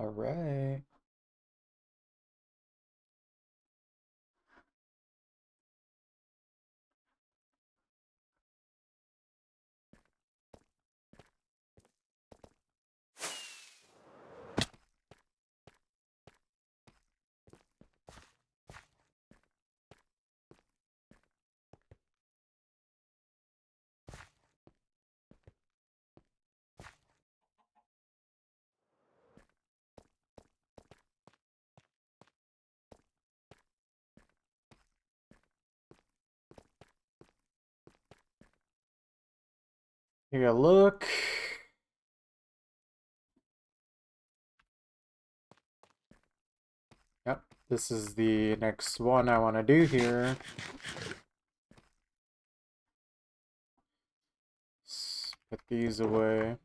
All right. Take a look. Yep, this is the next one I want to do here. Let's put these away.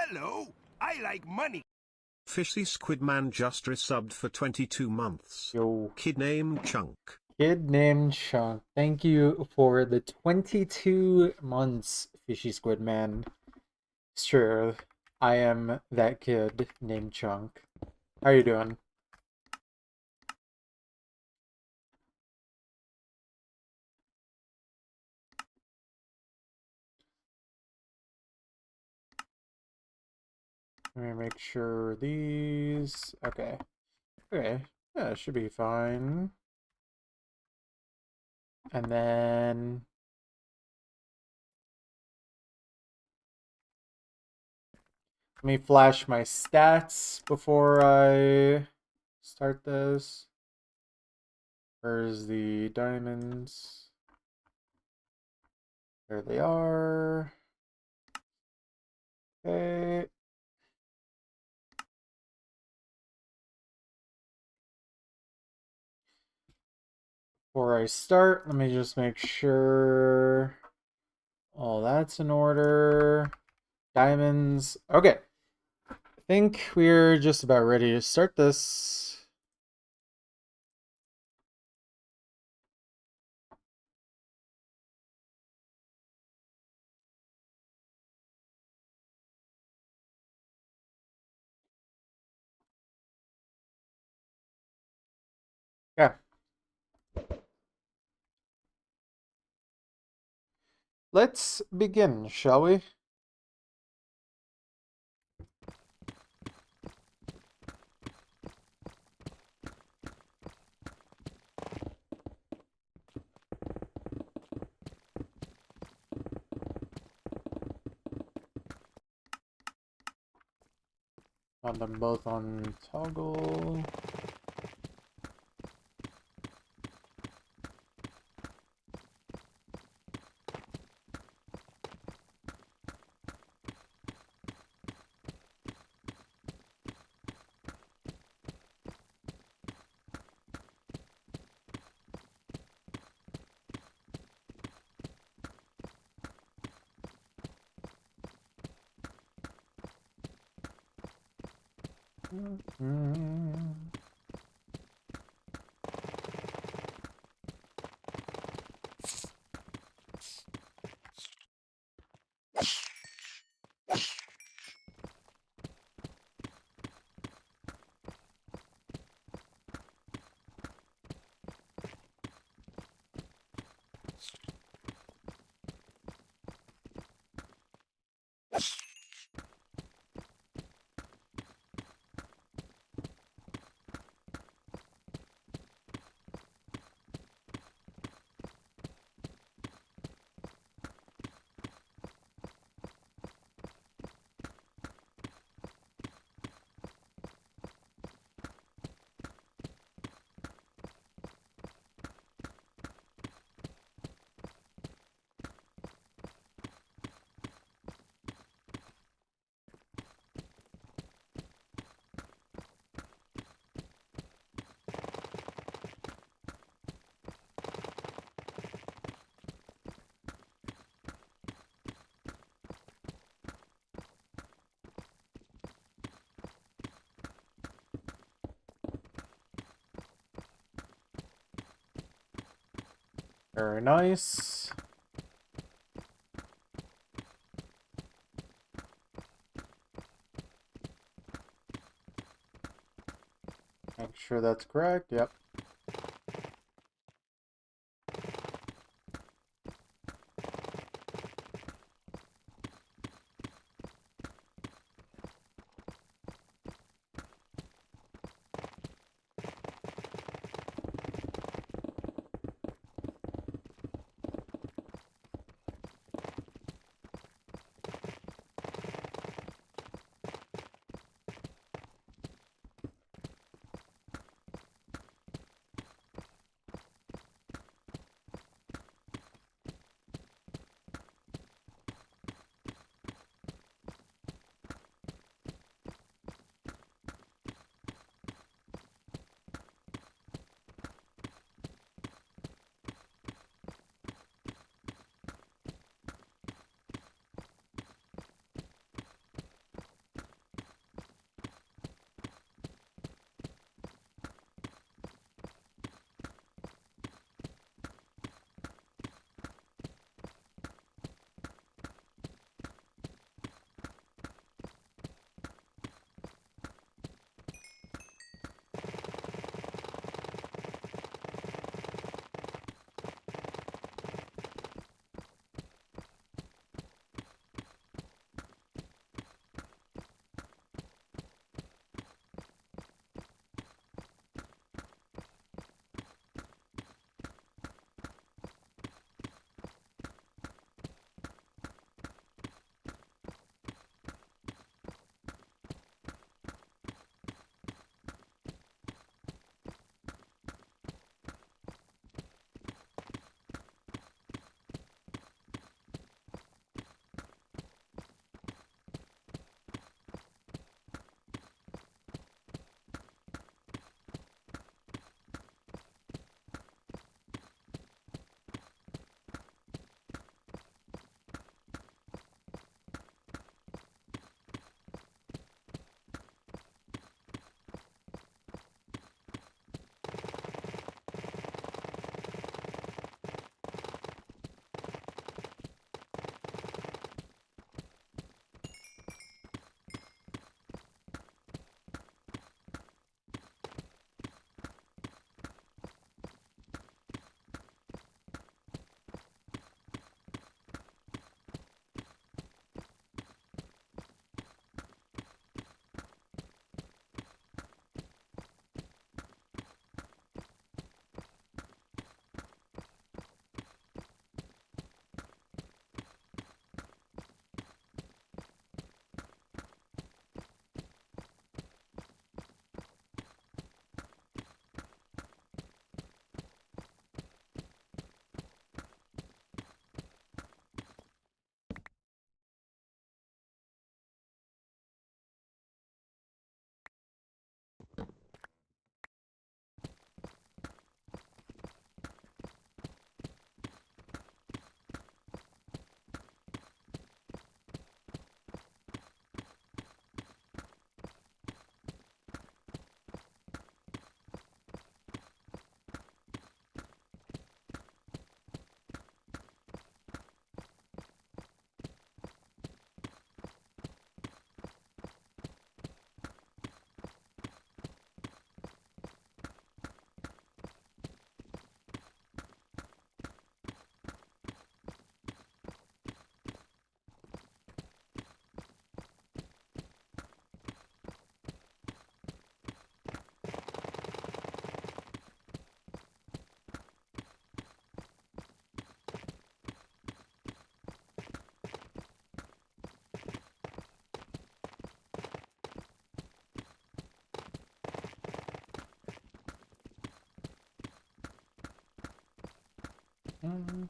Hello, I like money. Fishy Squidman just resubbed for 22 months. Yo, Kid named Chunk. kid named Chunk. Thank you for the 22 months, Fishy Squid Man. Sure, I am that kid named Chunk. How you doing? Let me make sure these. Okay. Okay. Yeah, it should be fine. And then let me flash my stats before I start this. Where's the diamonds? There they are. Okay. Before I start, let me just make sure all that's in order. Diamonds. Okay. I think we're just about ready to start this. Yeah. Let's begin, shall we? Want them both on toggle. Mm. Very nice. Make sure that's correct. Yep. Mhm.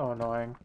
So annoying.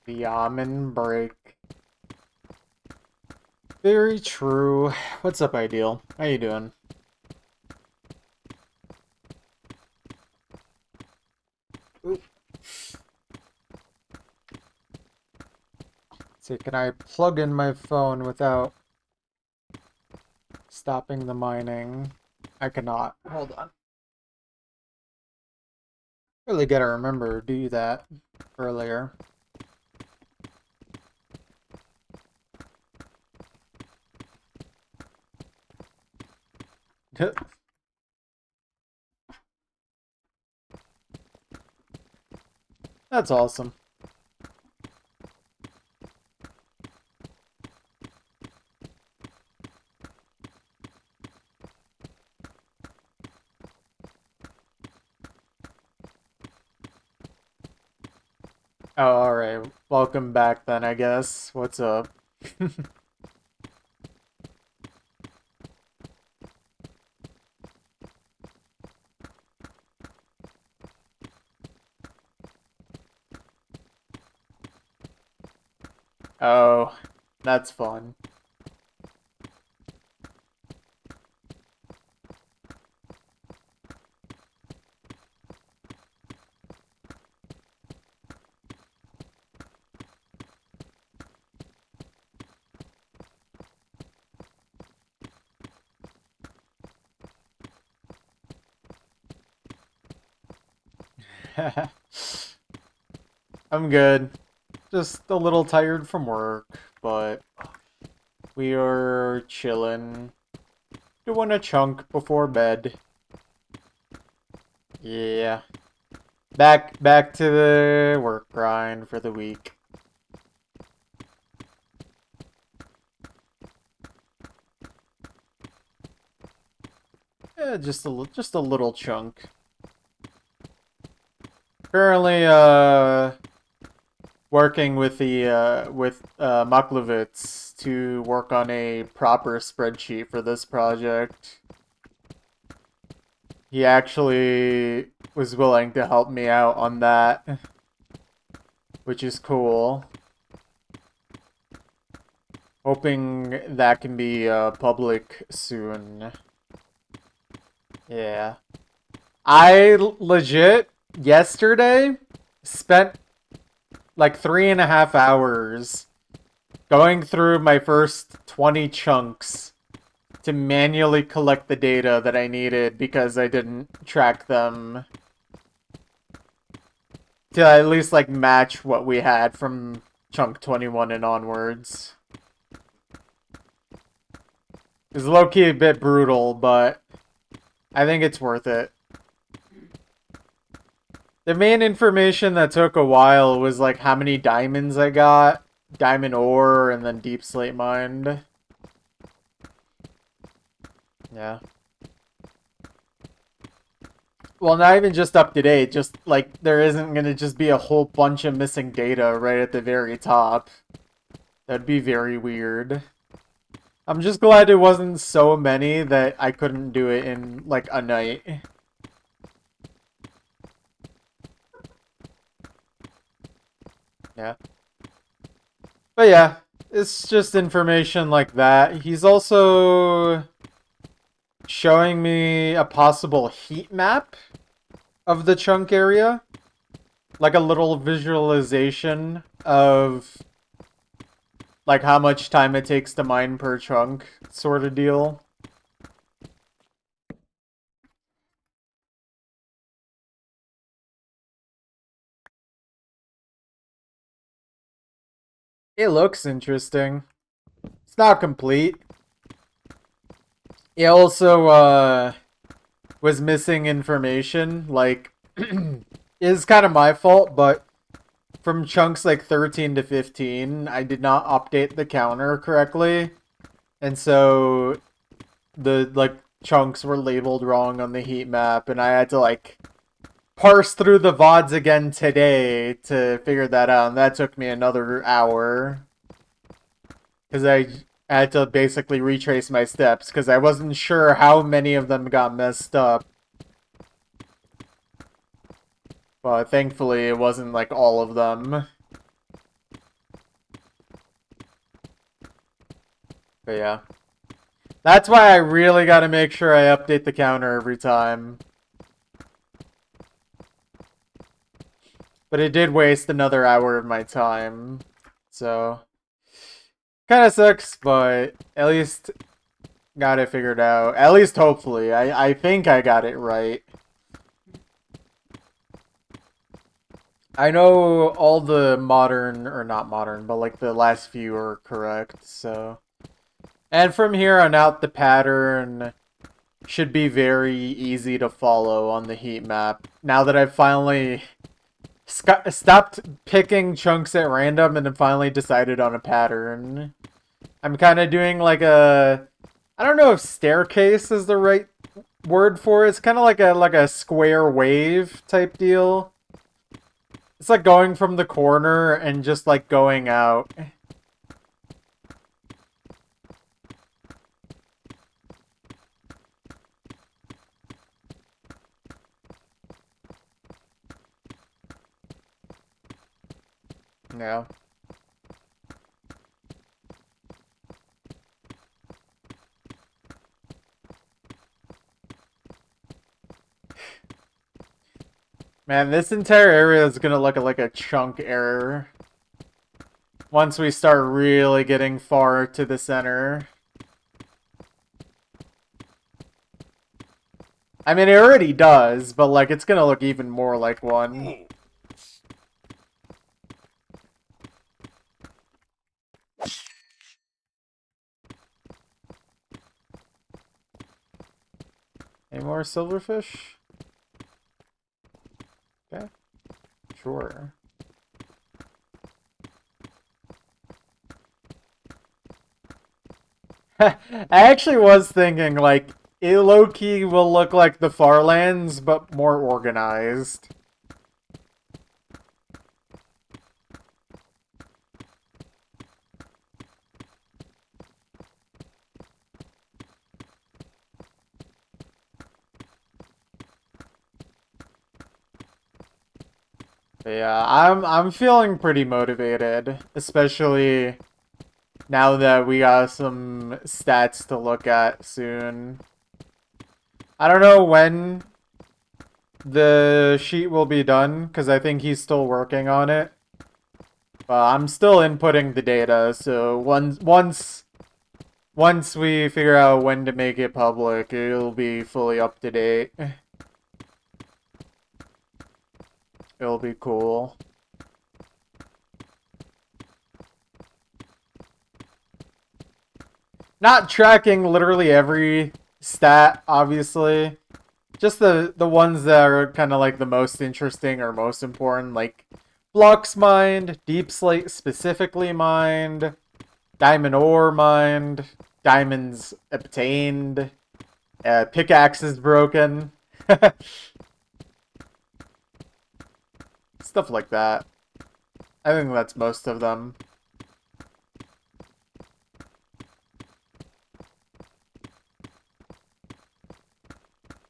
The almond break. Very true. What's up, Ideal? How you doing? Oop. See, can I plug in my phone without stopping the mining? I cannot. Hold on. Really gotta remember to do that earlier. That's awesome. Oh, alright. Welcome back then, I guess. What's up? Oh, that's fun. I'm good. Just a little tired from work, but we are chilling. Doing a chunk before bed. Yeah. Back to the work grind for the week. Yeah, just a little chunk. Currently, working with the Maklovitz to work on a proper spreadsheet for this project. He actually was willing to help me out on that, which is cool. Hoping that can be public soon. Yeah. I legit yesterday spent like 3.5 hours going through my first 20 chunks to manually collect the data that I needed because I didn't track them to at least like match what we had from chunk 21 and onwards. It's low-key a bit brutal, but I think it's worth it. The main information that took a while was like how many diamonds I got, diamond ore, and then deep slate mined. Yeah. Well, not even just up to date, just like there isn't gonna just be a whole bunch of missing data right at the very top. That'd be very weird. I'm just glad it wasn't so many that I couldn't do it in like a night. Yeah. But yeah, it's just information like that. He's also showing me a possible heat map of the chunk area. Like a little visualization of like how much time it takes to mine per chunk sort of deal. It looks interesting. It's not complete. It also was missing information. Like is kind of my fault, but from chunks like 13 to 15, I did not update the counter correctly. And so the like chunks were labeled wrong on the heat map, and I had to like parse through the VODs again today to figure that out, and that took me another hour. Because I had to basically retrace my steps, because I wasn't sure how many of them got messed up. But thankfully, it wasn't like all of them. But But yeah. That's why I really gotta make sure I update the counter every time. But it did waste another hour of my time. So, kind of sucks, but at least got it figured out. At least hopefully. I think I got it right. I know all the modern, or not modern, but like the last few are correct, so. And from here on out, the pattern should be very easy to follow on the heat map. Now that I've finally stopped picking chunks at random and then finally decided on a pattern. I'm kind of doing like a... I don't know if staircase is the right word for it. It's kind of like a square wave type deal. It's like going from the corner and just like going out. Yeah. Man, this entire area is gonna look like a chunk error once we start really getting far to the center. I mean, it already does, but like it's gonna look even more like one. Any more silverfish? Okay. Sure. I actually was thinking, like, it low-key will look like the Farlands, but more organized. Yeah, I'm feeling pretty motivated, especially now that we got some stats to look at soon. I don't know when the sheet will be done, because I think he's still working on it. But I'm still inputting the data, so once we figure out when to make it public, it'll be fully up to date. It'll be cool. Not tracking literally every stat, obviously. Just the ones that are kind of like the most interesting or most important, like blocks mined, deep slate specifically mined, diamond ore mined, diamonds obtained, pickaxes broken. Stuff like that. I think that's most of them.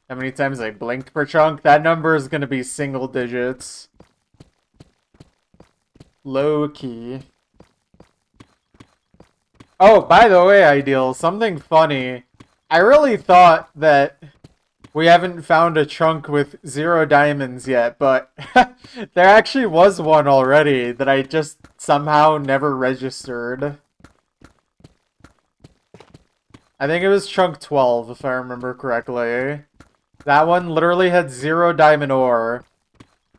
How many times I blinked per chunk? That number is going to be single digits. Low key. Oh, by the way, Ideal, something funny. I really thought that we haven't found a chunk with 0 diamonds yet, but there actually was one already that I just somehow never registered. I think it was chunk 12, if I remember correctly. That one literally had 0 diamond ore.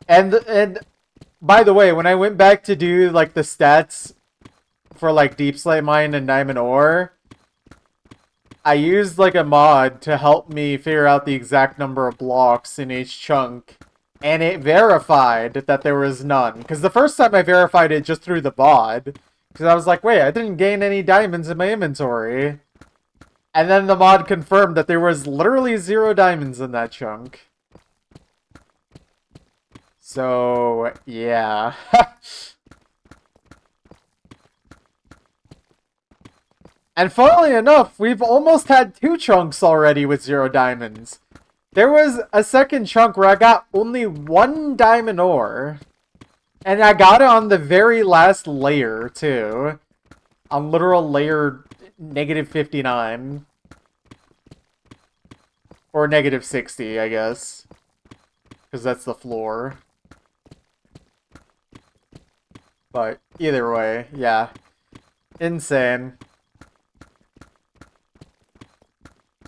And by the way, when I went back to do like the stats for like deep slate mine and diamond ore, I used like a mod to help me figure out the exact number of blocks in each chunk, and it verified that there was none. Because the first time I verified it just through the mod, because I was like, wait, I didn't gain any diamonds in my inventory. And then the mod confirmed that there was literally 0 diamonds in that chunk. So, yeah. And funnily enough, we've almost had 2 chunks already with 0 diamonds. There was a second chunk where I got only 1 diamond ore. And I got it on the very last layer, too. On literal layer negative 59. Or negative 60, I guess. Because that's the floor. But either way, yeah. Insane.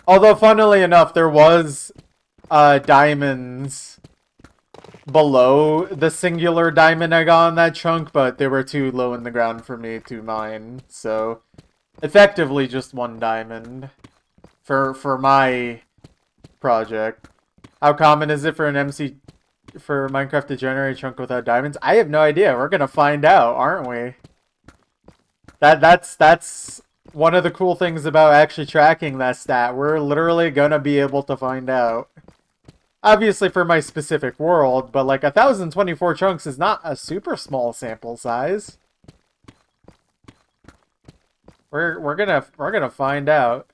Although, funnily enough, there was diamonds below the singular diamond I got on that chunk, but they were too low in the ground for me to mine. So, effectively just one diamond for my project. How common is it for an MC for Minecraft to generate a chunk without diamonds? I have no idea. We're gonna find out, aren't we? That's one of the cool things about actually tracking that stat. We're literally gonna be able to find out. Obviously for my specific world, but like 1,024 chunks is not a super small sample size. We're gonna find out.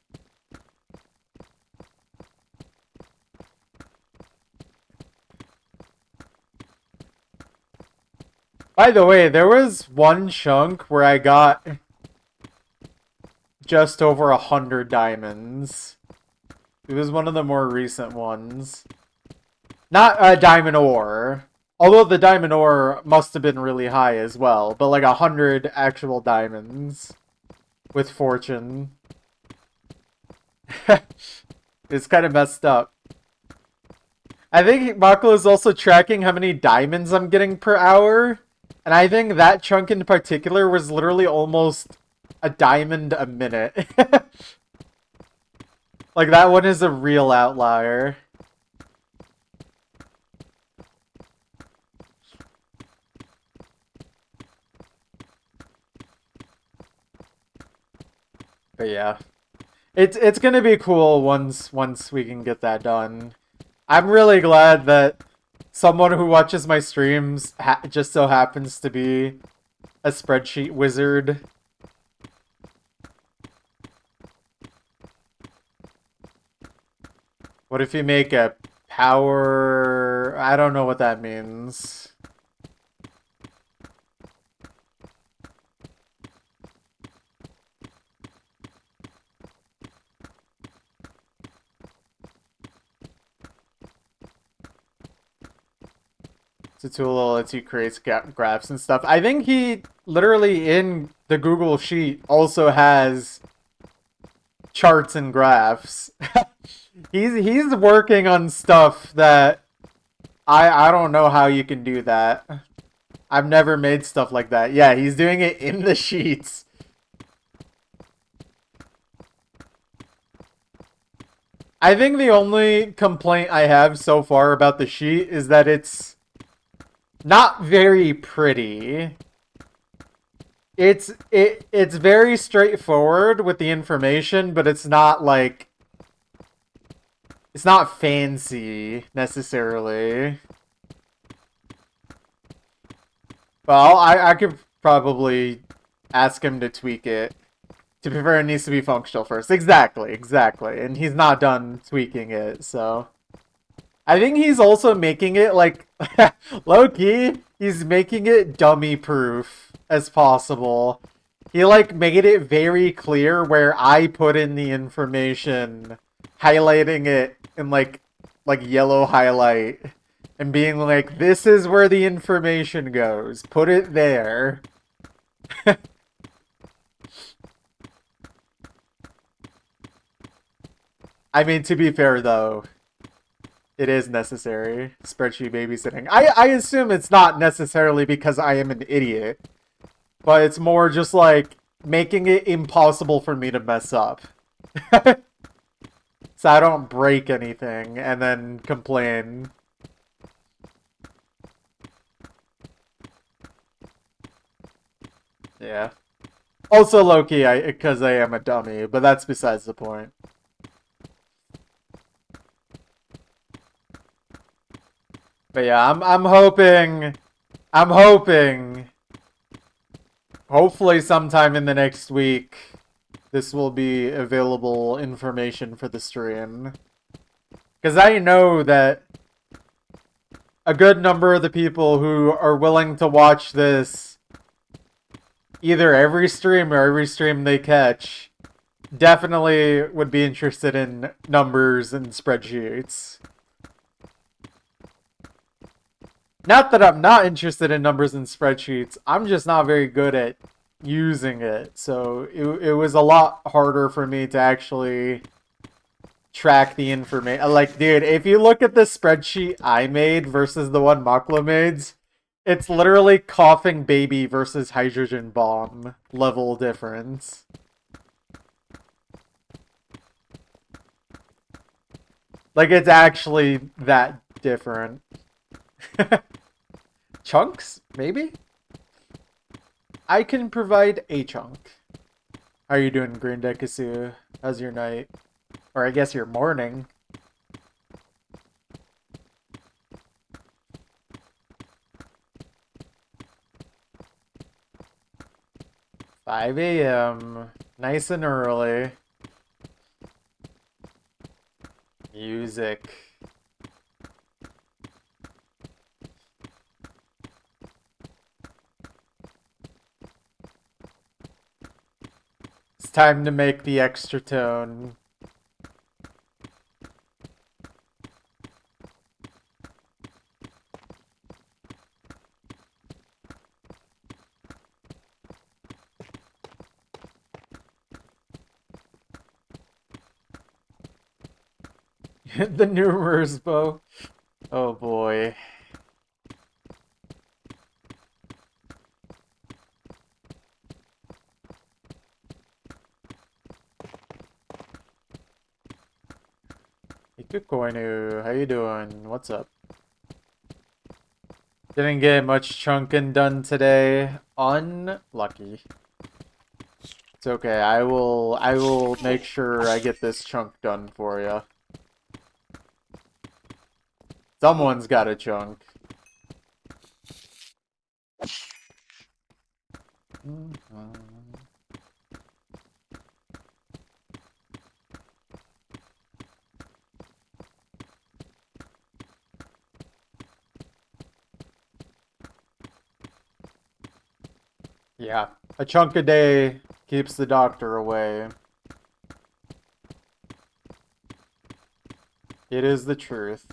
By the way, there was one chunk where I got just over 100 diamonds. It was one of the more recent ones. Not a diamond ore. Although the diamond ore must have been really high as well. But like 100 actual diamonds. With fortune. It's kind of messed up. I think Maklo is also tracking how many diamonds I'm getting per hour. And I think that chunk in particular was literally almost a diamond a minute. Like, that one is a real outlier. But yeah. It's gonna be cool once we can get that done. I'm really glad that someone who watches my streams just so happens to be a spreadsheet wizard. What if you make a power... I don't know what that means. It's a tool that lets you create graphs and stuff. I think he literally in the Google Sheet also has charts and graphs. He's working on stuff that I don't know how you can do that. I've never made stuff like that. Yeah, he's doing it in the sheets. I think the only complaint I have so far about the sheet is that it's not very pretty. It's very straightforward with the information, but it's not like... It's not fancy, necessarily. Well, I could probably ask him to tweak it. To be fair, it needs to be functional first. Exactly. And he's not done tweaking it, so... I think he's also making it, like... low-key, he's making it dummy-proof as possible. He, like, made it very clear where I put in the information... highlighting it in like yellow highlight and being like, this is where the information goes. Put it there. I mean, to be fair though, it is necessary. Spreadsheet babysitting. I assume it's not necessarily because I am an idiot, but it's more just like making it impossible for me to mess up. So I don't break anything and then complain. Yeah. Also low-key, because I am a dummy, but that's besides the point. But yeah, I'm hoping, hopefully sometime in the next week, this will be available information for the stream. Because I know that a good number of the people who are willing to watch this either every stream or every stream they catch definitely would be interested in numbers and spreadsheets. Not that I'm not interested in numbers and spreadsheets, I'm just not very good at using it. So it was a lot harder for me to actually track the information. Like, dude, if you look at the spreadsheet I made versus the one Maklo made, it's literally coughing baby versus hydrogen bomb level difference. Like, it's actually that different. Chunks? Maybe? I can provide a chunk. How are you doing, Green Dekasu? How's your night? Or I guess your morning. "5 a.m. Nice and early. Music. It's time to make the extra tone. The new Mersbo. Oh boy. Hey, Kukoinu, how you doing? What's up? Didn't get much chunking done today. Unlucky. It's okay. I will make sure I get this chunk done for you. Someone's got a chunk. Yeah, a chunk a day keeps the doctor away. It is the truth.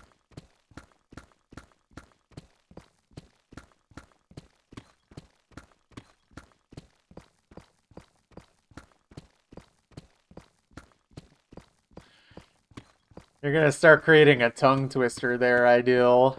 You're gonna start creating a tongue twister there, Ideal.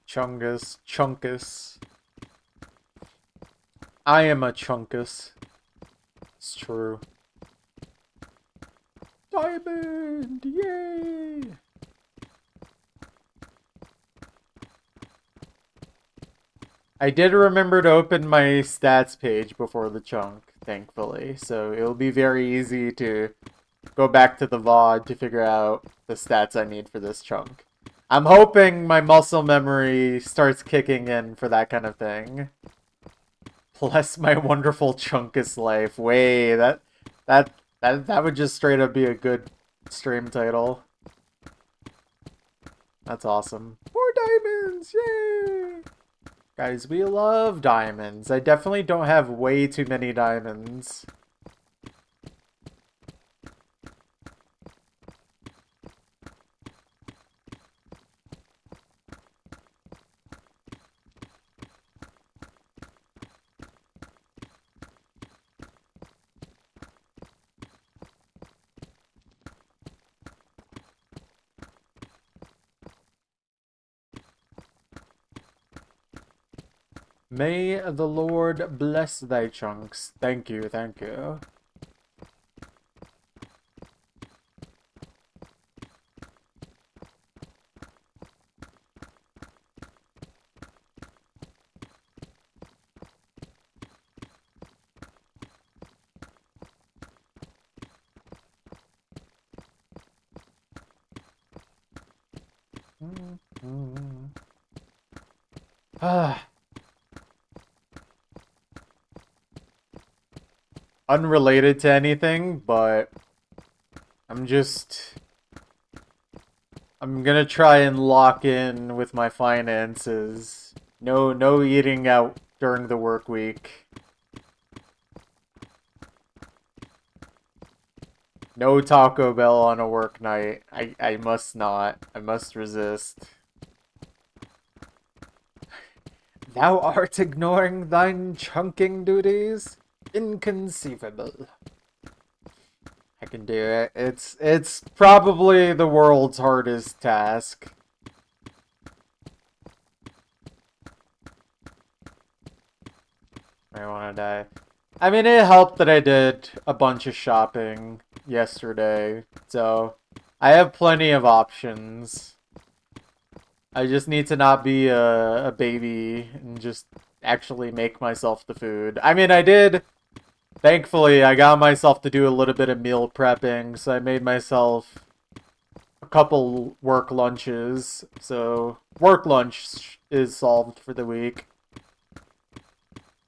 Chungus. Chunkus. I am a chunkus. It's true. Diamond! Yay! I did remember to open my stats page before the chunk, thankfully, so it'll be very easy to go back to the VOD to figure out the stats I need for this chunk. I'm hoping my muscle memory starts kicking in for that kind of thing. Bless my wonderful chunkus life. Way, that would just straight up be a good stream title. That's awesome. More diamonds! Yay! Guys, we love diamonds. I definitely don't have way too many diamonds. May the Lord bless thy chunks. Thank you, thank you. Ah. unrelated to anything, but I'm gonna try and lock in with my finances. No eating out during the work week. No Taco Bell on a work night. I must not. I must resist. Thou art ignoring thine chunking duties? Inconceivable. I can do it. It's probably the world's hardest task. I wanna die. I mean, it helped that I did a bunch of shopping yesterday, so I have plenty of options. I just need to not be a baby and just actually make myself the food. I mean, I did. Thankfully, I got myself to do a little bit of meal prepping, so I made myself a couple work lunches. So, work lunch is solved for the week.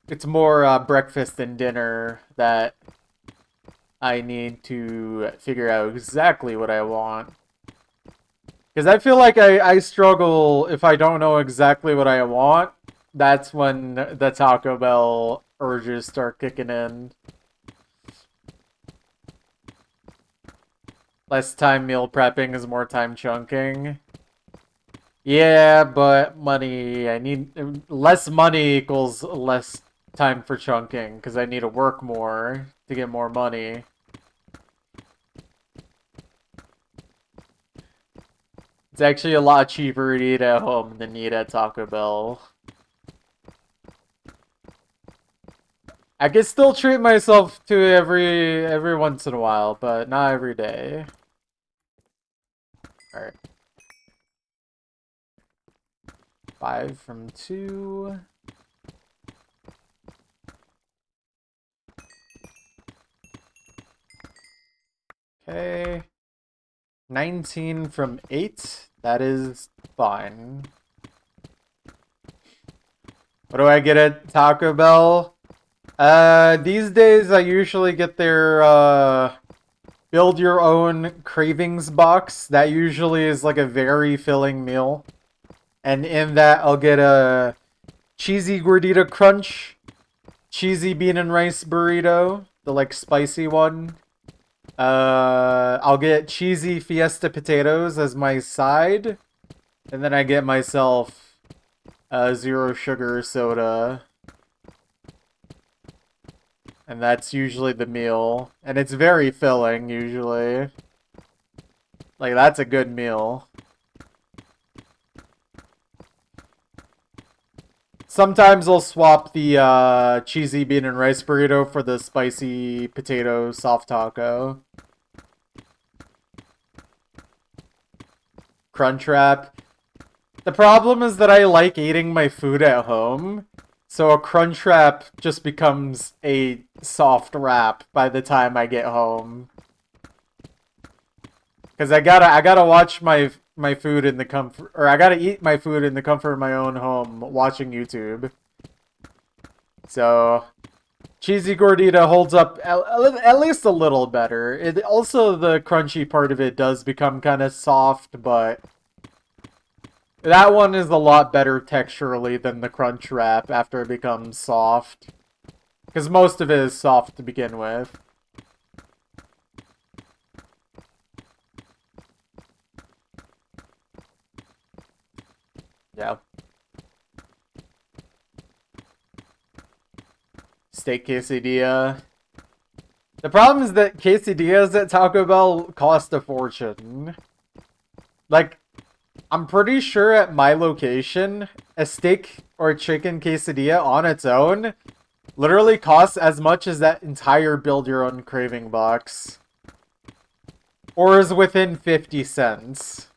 It's more breakfast and dinner that I need to figure out exactly what I want. Because I feel like I struggle if I don't know exactly what I want. That's when the Taco Bell urges start kicking in. Less time meal prepping is more time chunking. Yeah, but money, I need less money equals less time for chunking because I need to work more to get more money. It's actually a lot cheaper to eat at home than eat at Taco Bell. I can still treat myself to every once in a while, but not every day. Alright. 5 from 2. Okay. 19 from 8. That is fine. What do I get at Taco Bell? These days I usually get their, build your own cravings box. That usually is like a very filling meal. And in that I'll get a cheesy gordita crunch, cheesy bean and rice burrito, the like spicy one. I'll get cheesy fiesta potatoes as my side. And then I get myself a zero sugar soda. And that's usually the meal. And it's very filling, usually. Like, that's a good meal. Sometimes I'll swap the cheesy bean and rice burrito for the spicy potato soft taco. Crunchwrap. The problem is that I like eating my food at home. So a Crunchwrap just becomes a soft wrap by the time I get home. Cause I gotta watch my food in the comfort, or I gotta eat my food in the comfort of my own home, watching YouTube. So, cheesy gordita holds up at least a little better. It also, the crunchy part of it does become kind of soft, but that one is a lot better texturally than the Crunchwrap after it becomes soft. Because most of it is soft to begin with. Yeah. Steak quesadilla. The problem is that quesadillas at Taco Bell cost a fortune. Like, I'm pretty sure at my location, a steak or chicken quesadilla on its own literally costs as much as that entire build your own craving box. Or is within 50 cents.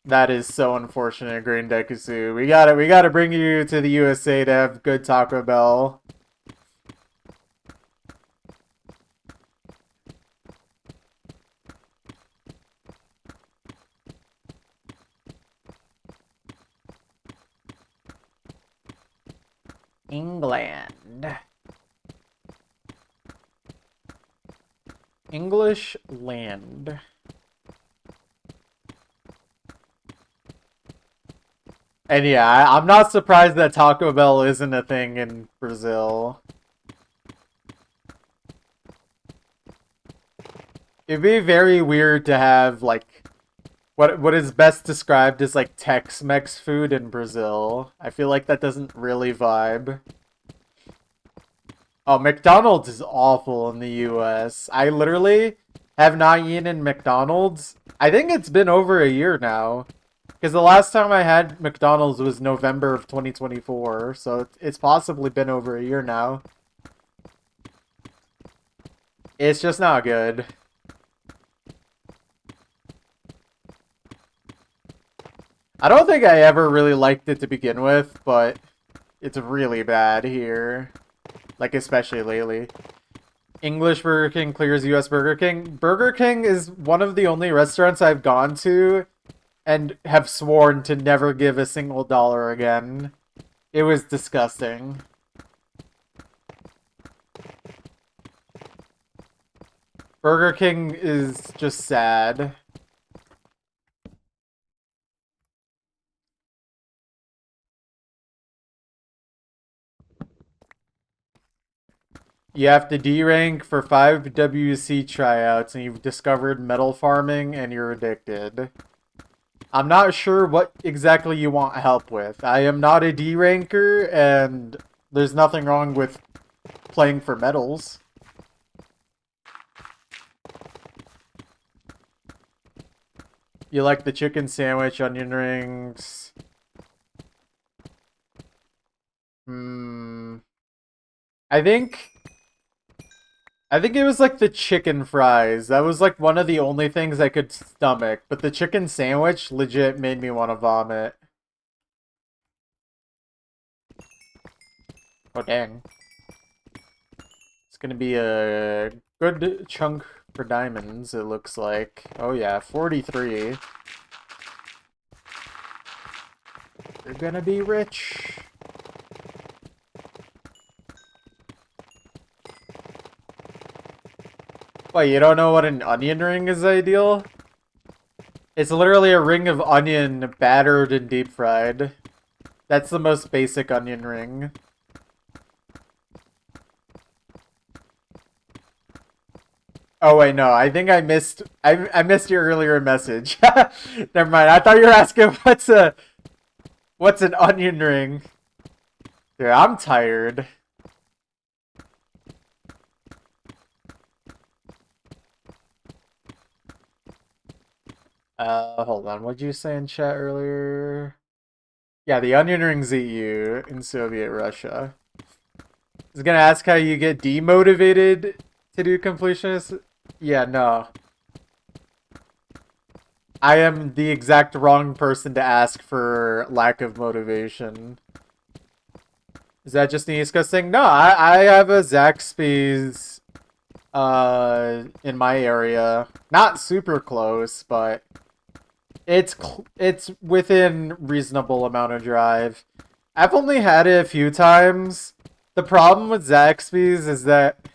That is so unfortunate, Green Dekusu. We gotta bring you to the USA to have good Taco Bell. England. English land. And yeah, I'm not surprised that Taco Bell isn't a thing in Brazil. It'd be very weird to have, like, what is best described as, like, Tex-Mex food in Brazil. I feel like that doesn't really vibe. Oh, McDonald's is awful in the US. I literally have not eaten in McDonald's. I think it's been over a year now. Because the last time I had McDonald's was November of 2024. So it's possibly been over a year now. It's just not good. I don't think I ever really liked it to begin with, but it's really bad here. Like, especially lately. English Burger King clears US Burger King. Burger King is one of the only restaurants I've gone to and have sworn to never give a single dollar again. It was disgusting. Burger King is just sad. You have to D rank for 5 WC tryouts and you've discovered metal farming and you're addicted. I'm not sure what exactly you want help with. I am not a D ranker and there's nothing wrong with playing for medals. You like the chicken sandwich, onion rings. I think it was like the chicken fries. That was like one of the only things I could stomach. But the chicken sandwich legit made me want to vomit. Oh, dang. It's gonna be a good chunk for diamonds, it looks like. Oh yeah, 43. You're gonna be rich. Wait, you don't know what an onion ring is ideal? It's literally a ring of onion battered and deep fried. That's the most basic onion ring. Oh wait, no, I think I missed your earlier message. Never mind. I thought you were asking what's an onion ring? Dude, I'm tired. Hold on. What'd you say in chat earlier? Yeah, the onion rings eat you in Soviet Russia. I was gonna ask how you get demotivated to do completionist. Yeah, no. I am the exact wrong person to ask for lack of motivation. Is that just an East Coast thing? No, I have a Zaxby's in my area. Not super close, but it's within reasonable amount of drive. I've only had it a few times. The problem with Zaxby's is that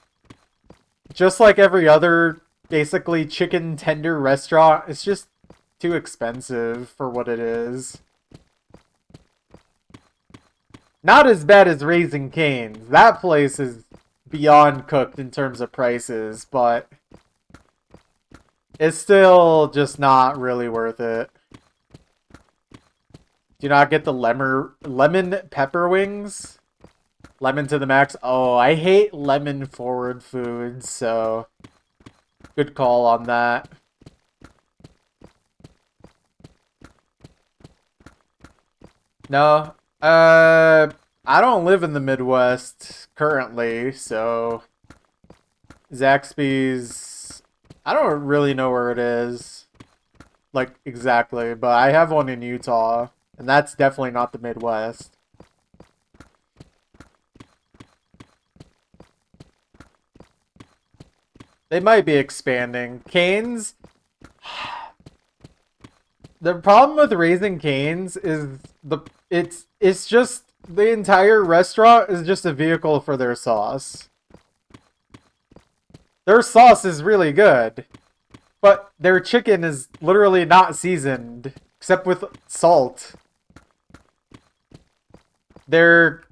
just like every other basically chicken tender restaurant, it's just too expensive for what it is. Not as bad as Raising Cane's. That place is beyond cooked in terms of prices, but it's still just not really worth it. Do not get the lemon pepper wings. Lemon to the max. Oh, I hate lemon forward foods, so good call on that. No, I don't live in the Midwest currently, so Zaxby's, I don't really know where it is, like, exactly, but I have one in Utah, and that's definitely not the Midwest. They might be expanding. Cane's, the problem with Raising Cane's is it's just the entire restaurant is just a vehicle for their sauce. Their sauce is really good, but their chicken is literally not seasoned, except with salt. Their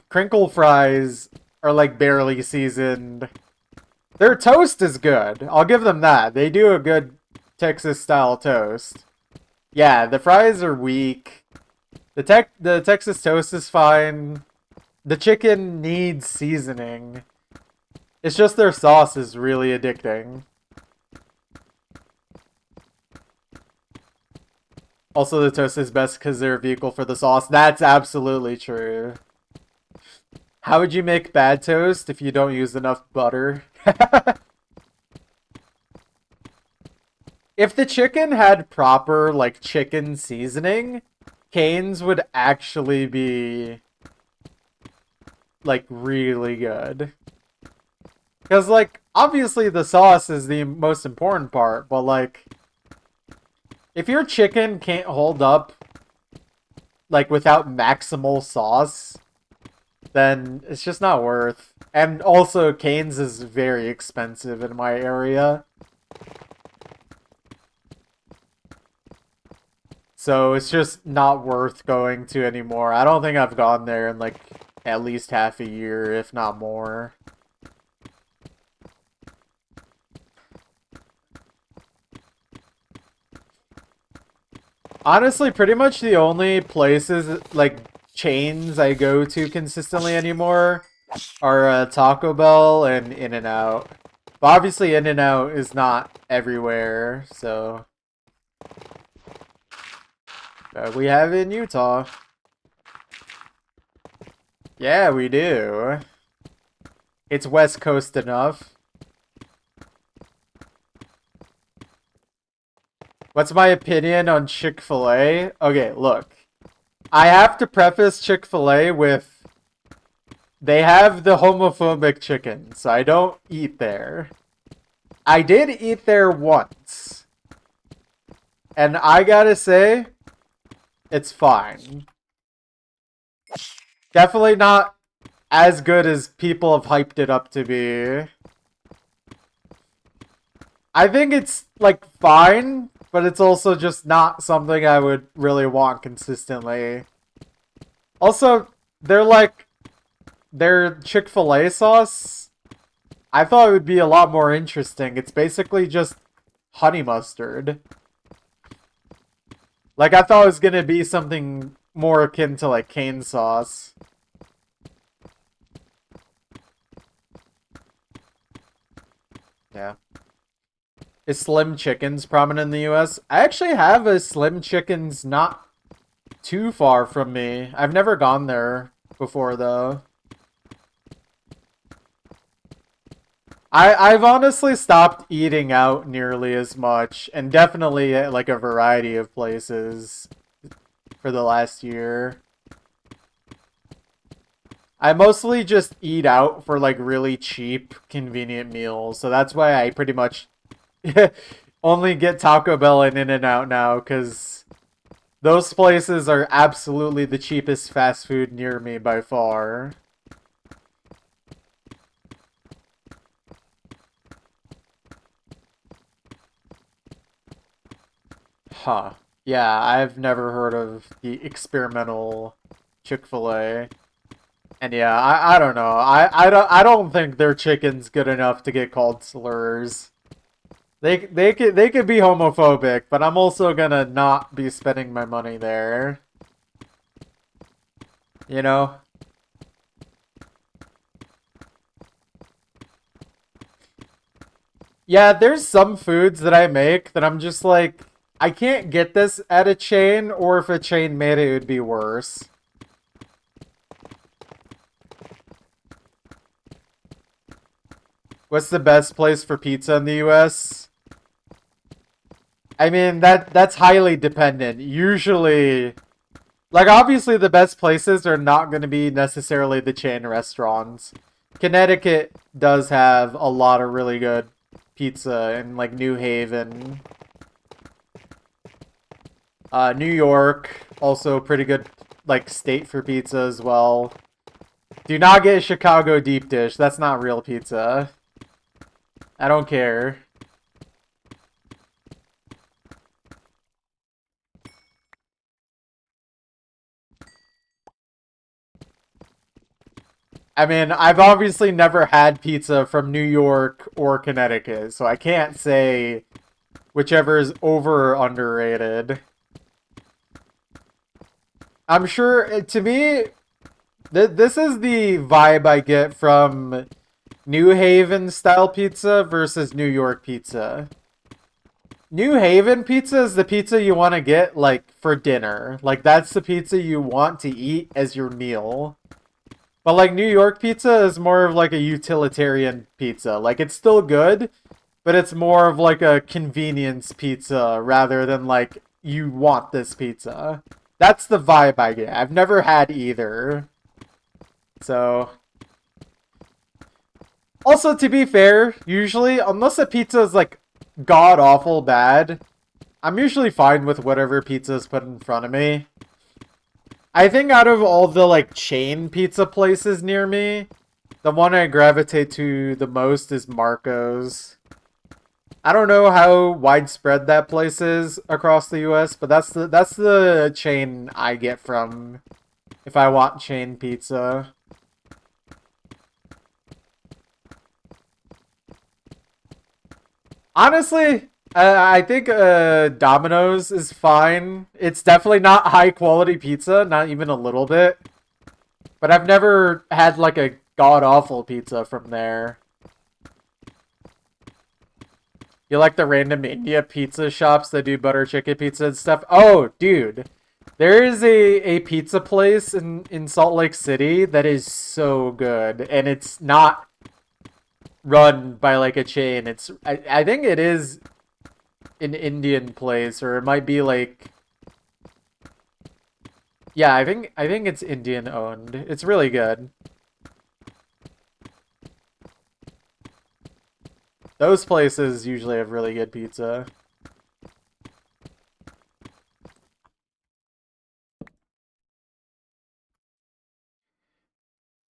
crinkle fries are like barely seasoned. Their toast is good. I'll give them that. They do a good Texas style toast. Yeah, the fries are weak. The Texas toast is fine. The chicken needs seasoning. It's just their sauce is really addicting. Also, the toast is best because they're a vehicle for the sauce. That's absolutely true. How would you make bad toast if you don't use enough butter? If the chicken had proper, like, chicken seasoning, Cane's would actually be, like, really good. Because, like, obviously the sauce is the most important part, but, like, if your chicken can't hold up, like, without maximal sauce, then it's just not worth. And also, Cane's is very expensive in my area. So it's just not worth going to anymore. I don't think I've gone there in, like, at least half a year, if not more. Honestly, pretty much the only places, like, chains I go to consistently anymore are Taco Bell and In-N-Out. But obviously In-N-Out is not everywhere, so... we have it in Utah. Yeah, we do. It's West Coast enough. What's my opinion on Chick-fil-A? Okay, look. I have to preface Chick-fil-A with... They have the homophobic chicken, so I don't eat there. I did eat there once. And I gotta say, it's fine. Definitely not as good as people have hyped it up to be. I think it's, like, fine, but it's also just not something I would really want consistently. Also, their Chick-fil-A sauce, I thought it would be a lot more interesting. It's basically just honey mustard. Like, I thought it was gonna be something more akin to, like, cane sauce. Yeah. Is Slim Chickens prominent in the US? I actually have a Slim Chickens not too far from me. I've never gone there before, though. I've honestly stopped eating out nearly as much, and definitely at, like, a variety of places for the last year. I mostly just eat out for, like, really cheap, convenient meals, so that's why I pretty much only get Taco Bell and In-N-Out now, because those places are absolutely the cheapest fast food near me by far. Huh. Yeah, I've never heard of the experimental Chick-fil-A. And yeah, I don't know. I don't think their chicken's good enough to get called slurs. They could be homophobic, but I'm also gonna not be spending my money there. You know? Yeah, there's some foods that I make that I'm just like, I can't get this at a chain, or if a chain made it, it would be worse. What's the best place for pizza in the US? I mean, that's highly dependent. Usually, like, obviously the best places are not going to be necessarily the chain restaurants. Connecticut does have a lot of really good pizza in, like, New Haven. New York, also pretty good like state for pizza as well. Do not get Chicago deep dish. That's not real pizza. I don't care. I mean, I've obviously never had pizza from New York or Connecticut, so I can't say whichever is over or underrated. I'm sure, to me, this is the vibe I get from New Haven style pizza versus New York pizza. New Haven pizza is the pizza you want to get, like, for dinner. Like, that's the pizza you want to eat as your meal. But, like, New York pizza is more of, like, a utilitarian pizza. Like, it's still good, but it's more of, like, a convenience pizza rather than, like, you want this pizza. That's the vibe I get. I've never had either. So... Also, to be fair, usually, unless a pizza is, like, god-awful bad, I'm usually fine with whatever pizza is put in front of me. I think out of all the, like, chain pizza places near me, the one I gravitate to the most is Marco's. I don't know how widespread that place is across the US, but that's the chain I get from if I want chain pizza. Honestly, I think Domino's is fine. It's definitely not high quality pizza, not even a little bit. But I've never had like a god-awful pizza from there. You like the random India pizza shops that do butter chicken pizza and stuff? Oh, dude. There is a pizza place in Salt Lake City that is so good. And it's not run by like a chain. I think it is an Indian place, or it might be like, yeah, I think it's Indian owned. It's really good. Those places usually have really good pizza.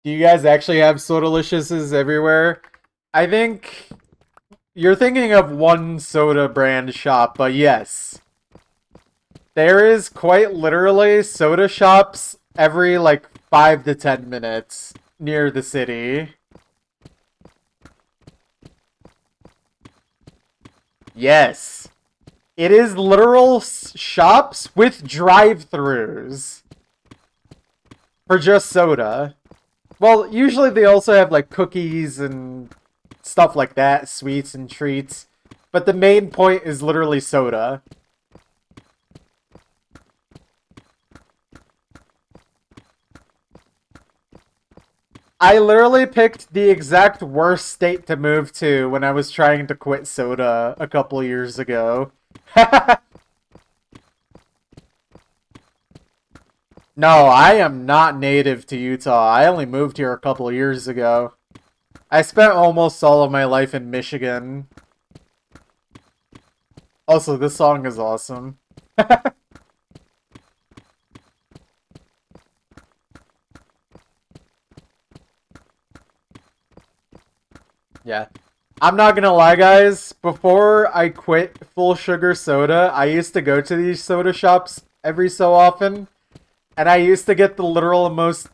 Do you guys actually have Sodaliciouses everywhere? I think you're thinking of one soda brand shop, but yes. There is quite literally soda shops every like 5 to 10 minutes near the city. Yes. It is literal shops with drive-thrus for just soda. Well, usually they also have like cookies and stuff like that, sweets and treats. But the main point is literally soda. I literally picked the exact worst state to move to when I was trying to quit soda a couple years ago. No, I am not native to Utah. I only moved here a couple years ago. I spent almost all of my life in Michigan. Also, this song is awesome. Yeah. I'm not gonna lie, guys. Before I quit full sugar soda, I used to go to these soda shops every so often. And I used to get the literal most,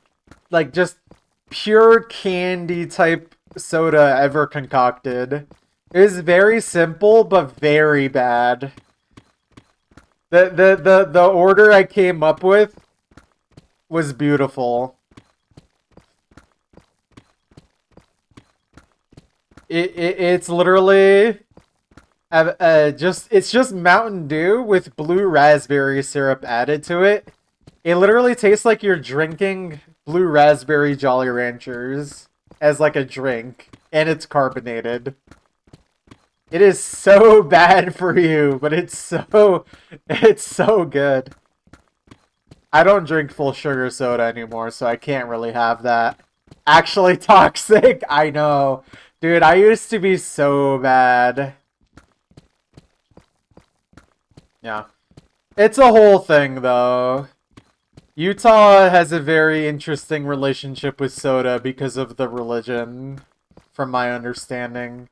like, just pure candy type soda ever concocted. It was very simple, but very bad. The order I came up with was beautiful. It's literally it's just Mountain Dew with blue raspberry syrup added to it. It literally tastes like you're drinking blue raspberry Jolly Ranchers as like a drink, and it's carbonated. It is so bad for you, but it's so good. I don't drink full sugar soda anymore, so I can't really have that. Actually toxic, I know. Dude, I used to be so bad. Yeah. It's a whole thing, though. Utah has a very interesting relationship with soda because of the religion, from my understanding.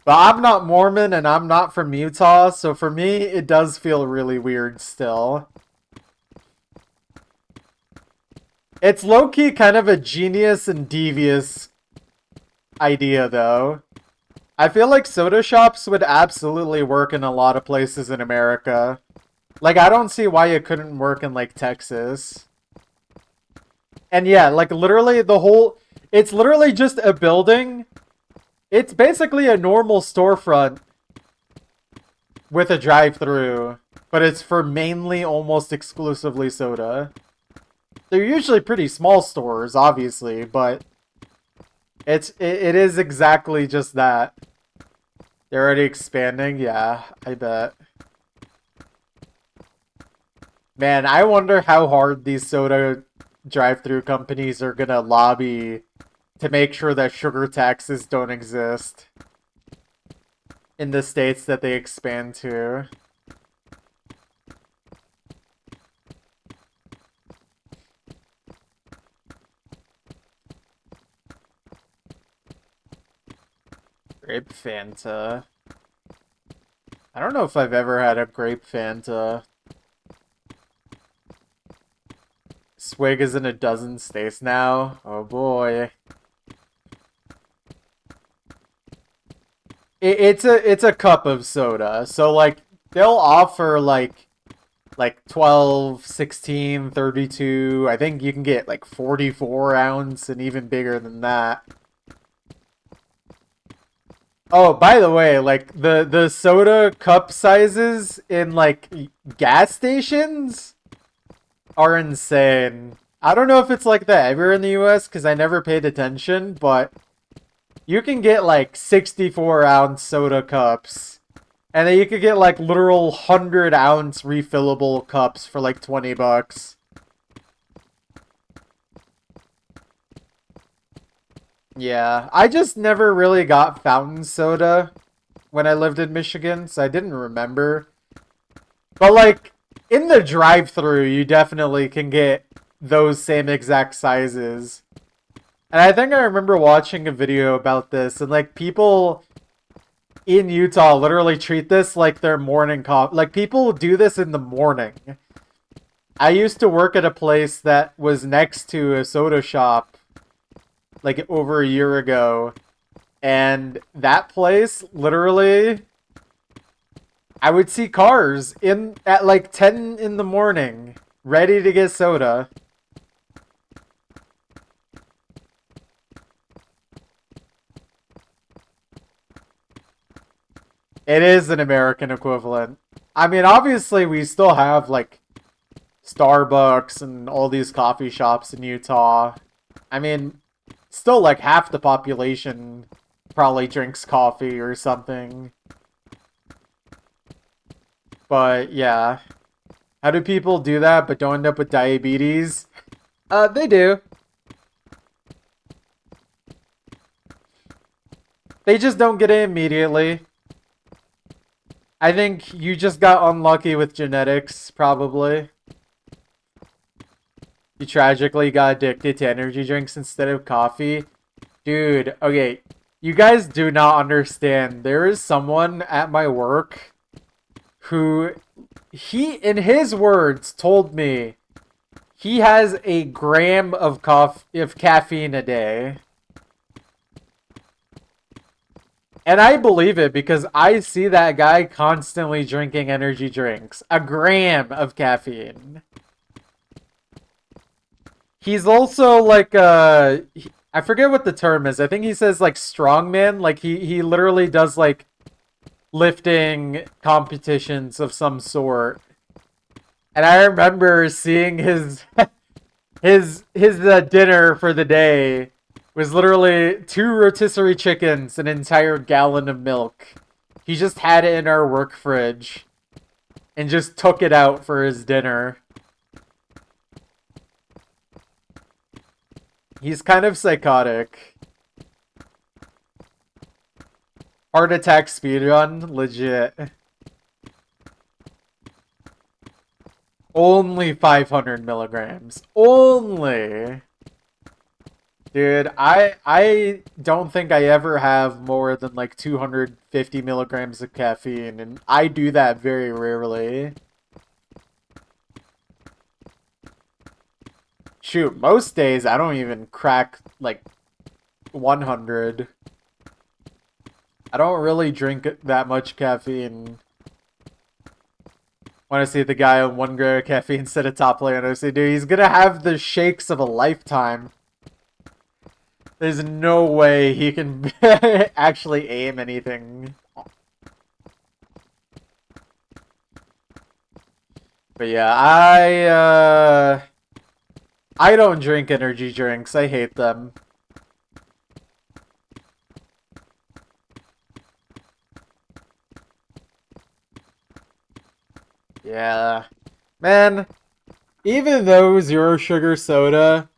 But I'm not Mormon and I'm not from Utah, so for me, it does feel really weird still. It's low-key kind of a genius and devious idea, though. I feel like soda shops would absolutely work in a lot of places in America. Like, I don't see why it couldn't work in, like, Texas. And yeah, like, literally the whole... It's literally just a building. It's basically a normal storefront with a drive-thru, but it's for mainly almost exclusively soda. They're usually pretty small stores, obviously, but it is exactly just that. They're already expanding? Yeah, I bet. Man, I wonder how hard these soda drive-thru companies are gonna lobby to make sure that sugar taxes don't exist in the states that they expand to. Grape Fanta. I don't know if I've ever had a grape Fanta. Swig is in a dozen states now. Oh boy. It's a cup of soda. So like they'll offer like 12, 16, 32. I think you can get like 44 ounce and even bigger than that. Oh, by the way, like the soda cup sizes in like gas stations are insane. I don't know if it's like that everywhere in the US because I never paid attention, but you can get like 64-ounce soda cups. And then you could get like literal 100-ounce refillable cups for like $20. Yeah, I just never really got fountain soda when I lived in Michigan, so I didn't remember. But like in the drive-thru, you definitely can get those same exact sizes. And I think I remember watching a video about this, and like people in Utah literally treat this like their morning coffee. Like people do this in the morning. I used to work at a place that was next to a soda shop like over a year ago, and that place literally I would see cars in at like 10 in the morning ready to get soda. It is an American equivalent. I mean, obviously we still have like Starbucks and all these coffee shops in Utah. I mean, still like half the population probably drinks coffee or something. But yeah. How do people do that but don't end up with diabetes? They do. They just don't get it immediately. I think you just got unlucky with genetics, probably. You tragically got addicted to energy drinks instead of coffee. Dude, okay. You guys do not understand. There is someone at my work who, in his words, told me he has a gram of caffeine a day. And I believe it because I see that guy constantly drinking energy drinks. A gram of caffeine. He's also like I forget what the term is. I think he says like strongman. Like he literally does like lifting competitions of some sort. And I remember seeing his dinner for the day was literally 2 rotisserie chickens, an entire gallon of milk. He just had it in our work fridge and just took it out for his dinner. He's kind of psychotic. Heart attack speedrun? Legit. Only 500 milligrams. Only. Dude, I don't think I ever have more than like 250 milligrams of caffeine, and I do that very rarely. Shoot, most days I don't even crack like 100. I don't really drink that much caffeine. Want to see the guy on 1 gram of caffeine instead of top laner. I say, dude, he's gonna have the shakes of a lifetime. There's no way he can actually aim anything. But yeah, I don't drink energy drinks. I hate them. Yeah. Man, even though zero sugar soda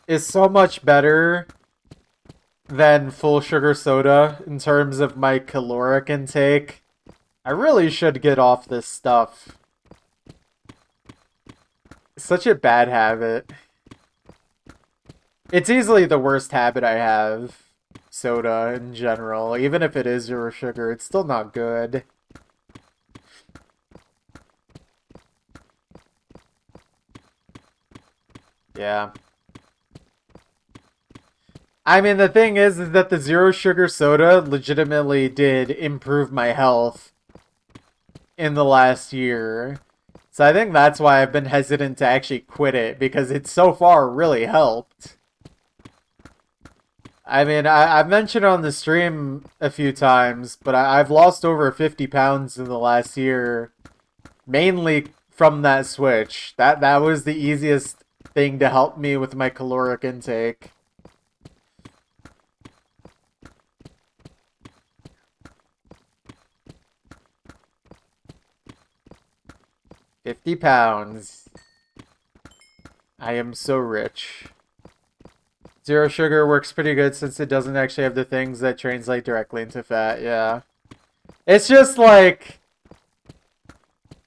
is so much better than full sugar soda in terms of my caloric intake, I really should get off this stuff. It's such a bad habit. It's easily the worst habit I have. Soda in general. Even if it is zero sugar, it's still not good. Yeah. I mean, the thing is that the zero sugar soda legitimately did improve my health in the last year. So I think that's why I've been hesitant to actually quit it, because it so far really helped. I mean, I've mentioned on the stream a few times, but I've lost over 50 pounds in the last year, mainly from that switch. That was the easiest thing to help me with my caloric intake. £50. I am so rich. Zero sugar works pretty good since it doesn't actually have the things that translate directly into fat, yeah. It's just like...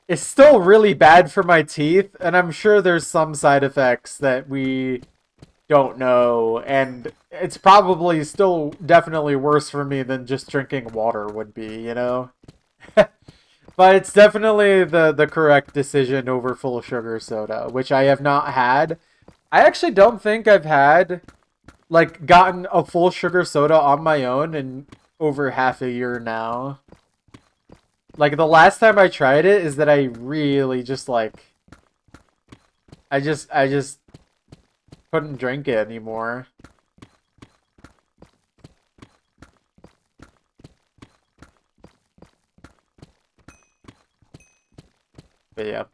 It's still really bad for my teeth, and I'm sure there's some side effects that we don't know, and it's probably still definitely worse for me than just drinking water would be, you know? But it's definitely the correct decision over full sugar soda, which I have not had. I actually don't think I've had, like, gotten a full sugar soda on my own in over half a year now. Like, the last time I tried it is that I really just, like... I just couldn't drink it anymore. But yeah.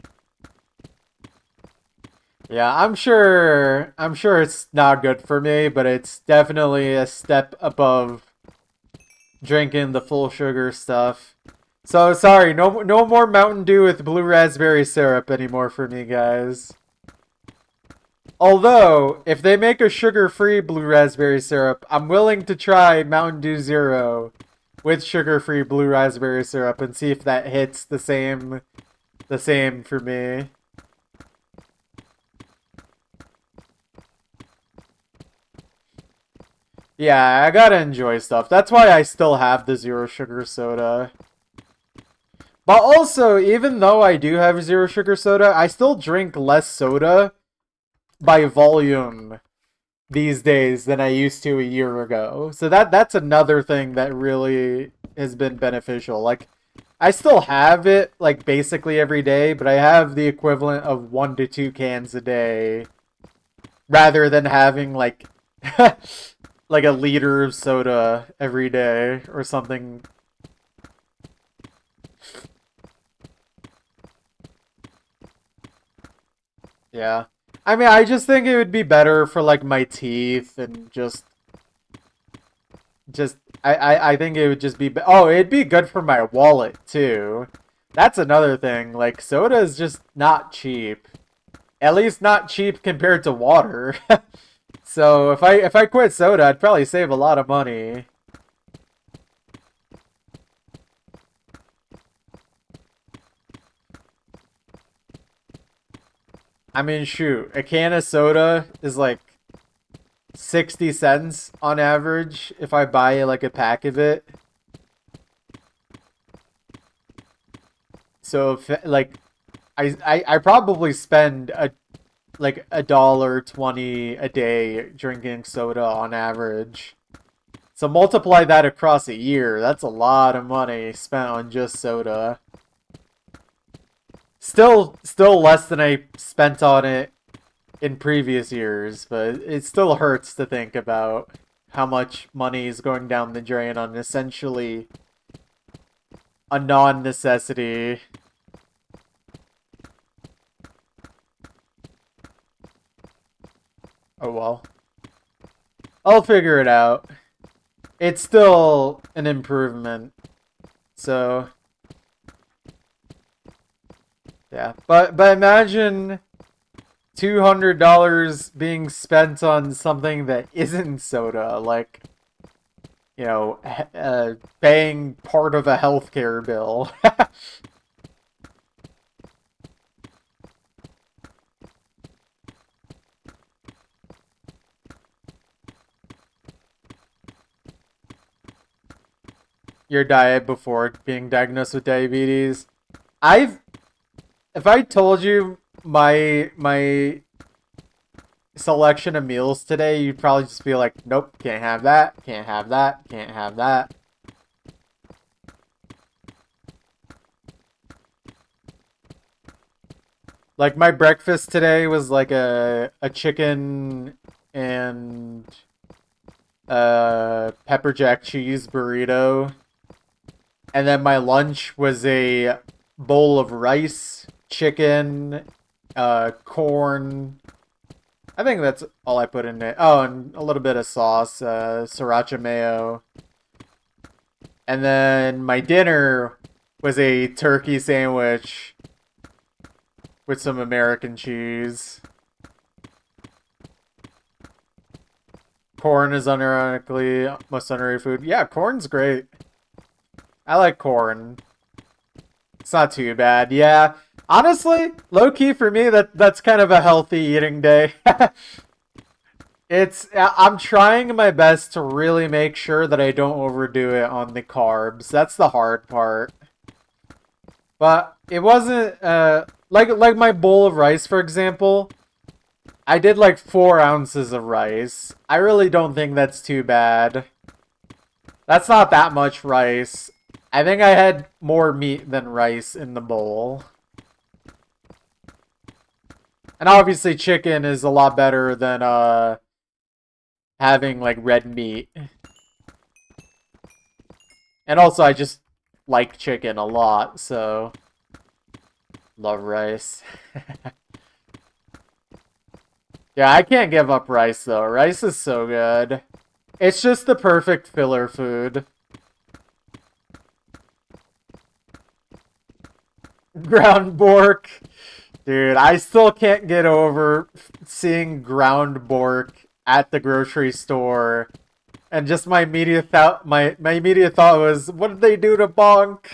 Yeah, I'm sure it's not good for me, but it's definitely a step above drinking the full sugar stuff. So sorry, no more Mountain Dew with blue raspberry syrup anymore for me, guys. Although, if they make a sugar-free blue raspberry syrup, I'm willing to try Mountain Dew Zero with sugar-free blue raspberry syrup and see if that hits the same for me. Yeah, I gotta enjoy stuff. That's why I still have the zero sugar soda. But also, even though I do have zero sugar soda, I still drink less soda by volume these days than I used to a year ago. So that's another thing that really has been beneficial. Like, I still have it, like, basically every day, but I have the equivalent of 1 to 2 cans a day, rather than having, like, like a liter of soda every day or something. Yeah. I mean, I just think it would be better for, like, my teeth and just I think it would just be oh, it'd be good for my wallet too. That's another thing. Like, soda is just not cheap. At least not cheap compared to water. So if I quit soda, I'd probably save a lot of money. I mean, shoot, a can of soda is like 60 cents on average if I buy like a pack of it. So if like I probably spend like $1.20 a day drinking soda on average. So multiply that across a year. That's a lot of money spent on just soda. Still less than I spent on it in previous years, but it still hurts to think about how much money is going down the drain on essentially a non-necessity. Oh well. I'll figure it out. It's still an improvement. So yeah. But imagine $200 being spent on something that isn't soda, like, you know, paying part of a healthcare bill. Your diet before being diagnosed with diabetes. If I told you my selection of meals today, you'd probably just be like, nope, can't have that, can't have that, can't have that. Like my breakfast today was like a chicken and pepper jack cheese burrito. And then my lunch was a bowl of rice, chicken, corn. I think that's all I put in it. Oh, and a little bit of sauce, sriracha mayo. And then my dinner was a turkey sandwich with some American cheese. Corn is unironically most underrated food. Yeah, corn's great. I like corn. It's not too bad. Yeah. Honestly, low-key for me, that's kind of a healthy eating day. I'm trying my best to really make sure that I don't overdo it on the carbs. That's the hard part. But it wasn't like my bowl of rice, for example. I did like 4 ounces of rice. I really don't think that's too bad. That's not that much rice. I think I had more meat than rice in the bowl. And obviously chicken is a lot better than having like red meat. And also I just like chicken a lot, so love rice. Yeah, I can't give up rice though. Rice is so good. It's just the perfect filler food. Ground pork. Dude, I still can't get over seeing ground pork at the grocery store. And just my immediate thought was, what did they do to Bonk?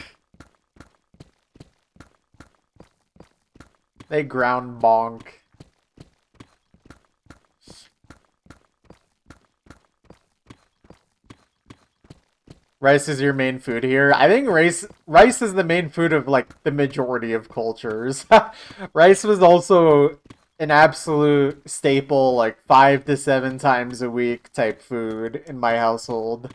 They ground Bonk. Rice is your main food here. I think rice is the main food of like the majority of cultures. Rice was also an absolute staple, like 5 to 7 times a week type food in my household.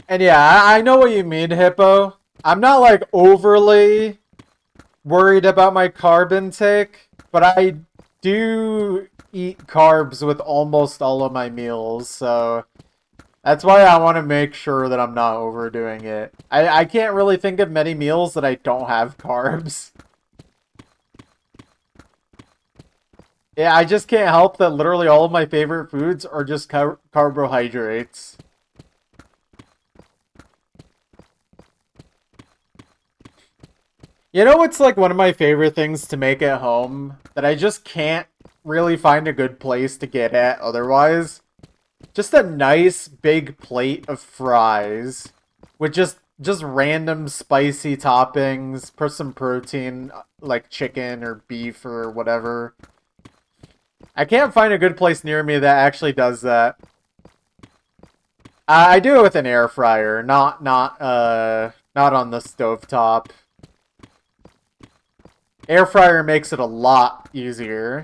And yeah, I know what you mean, Hippo. I'm not like overly worried about my carb intake, but I do eat carbs with almost all of my meals, so that's why I want to make sure that I'm not overdoing it. I can't really think of many meals that I don't have carbs. Yeah, I just can't help that literally all of my favorite foods are just carbohydrates. You know what's like one of my favorite things to make at home that I just can't really find a good place to get at otherwise? Just a nice big plate of fries with just random spicy toppings, put some protein like chicken or beef or whatever. I can't find a good place near me that actually does that. I do it with an air fryer, not on the stovetop. Air fryer makes it a lot easier.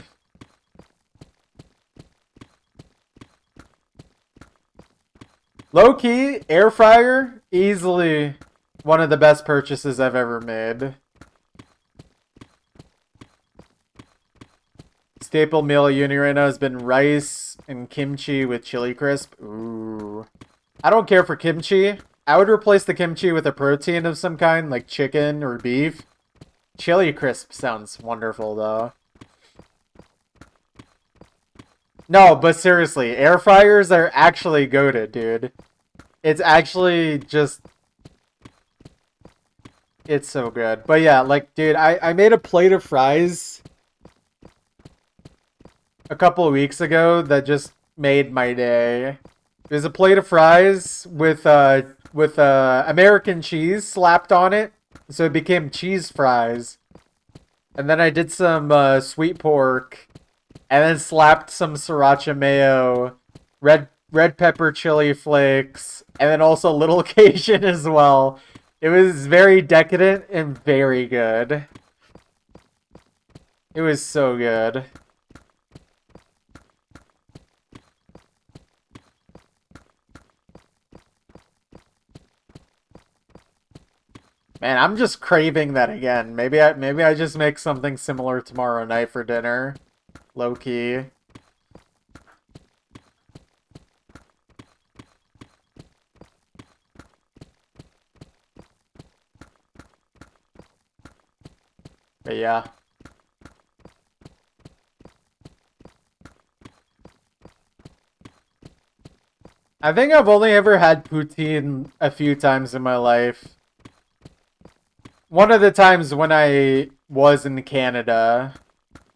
Low key, air fryer, easily one of the best purchases I've ever made. Staple meal at uni right now has been rice and kimchi with chili crisp. Ooh. I don't care for kimchi. I would replace the kimchi with a protein of some kind, like chicken or beef. Chili crisp sounds wonderful, though. No, but seriously, air fryers are actually goated, dude. It's actually just... It's so good. But yeah, like, dude, I made a plate of fries a couple of weeks ago that just made my day. There's a plate of fries with American cheese slapped on it, so it became cheese fries. And then I did some sweet pork, and then slapped some sriracha mayo, red pepper chili flakes, and then also little Cajun as well. It was very decadent and very good. It was so good. Man, I'm just craving that again. Maybe I just make something similar tomorrow night for dinner. Low key. But yeah. I think I've only ever had poutine a few times in my life. One of the times when I was in Canada,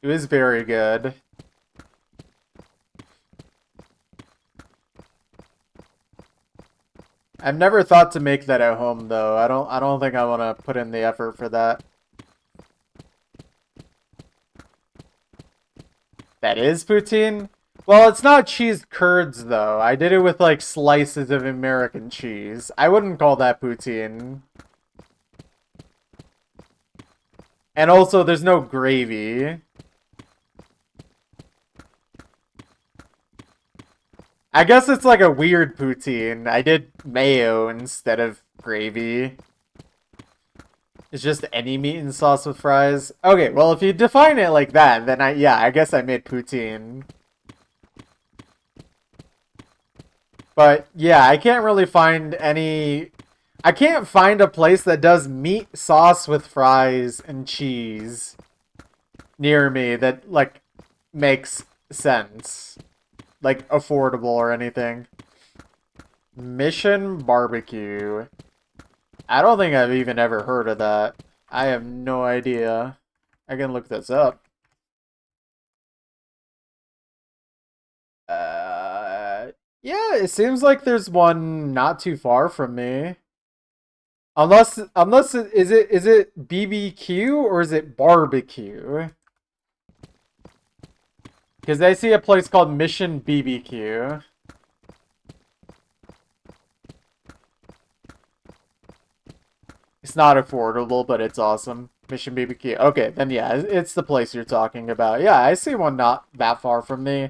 it was very good. I've never thought to make that at home though. I don't think I want to put in the effort for that. That is poutine? Well, it's not cheese curds though. I did it with like slices of American cheese. I wouldn't call that poutine. And also, there's no gravy. I guess it's like a weird poutine. I did mayo instead of gravy. It's just any meat and sauce with fries. Okay, well, if you define it like that, then I guess I made poutine. But yeah, I can't really find any... I can't find a place that does meat sauce with fries and cheese near me that, like, makes sense. Like, affordable or anything. Mission Barbecue. I don't think I've even ever heard of that. I have no idea. I can look this up. Yeah, it seems like there's one not too far from me. Unless is it BBQ or is it barbecue? Because I see a place called Mission BBQ. It's not affordable, but it's awesome. Mission BBQ. Okay, then yeah, it's the place you're talking about. Yeah, I see one not that far from me.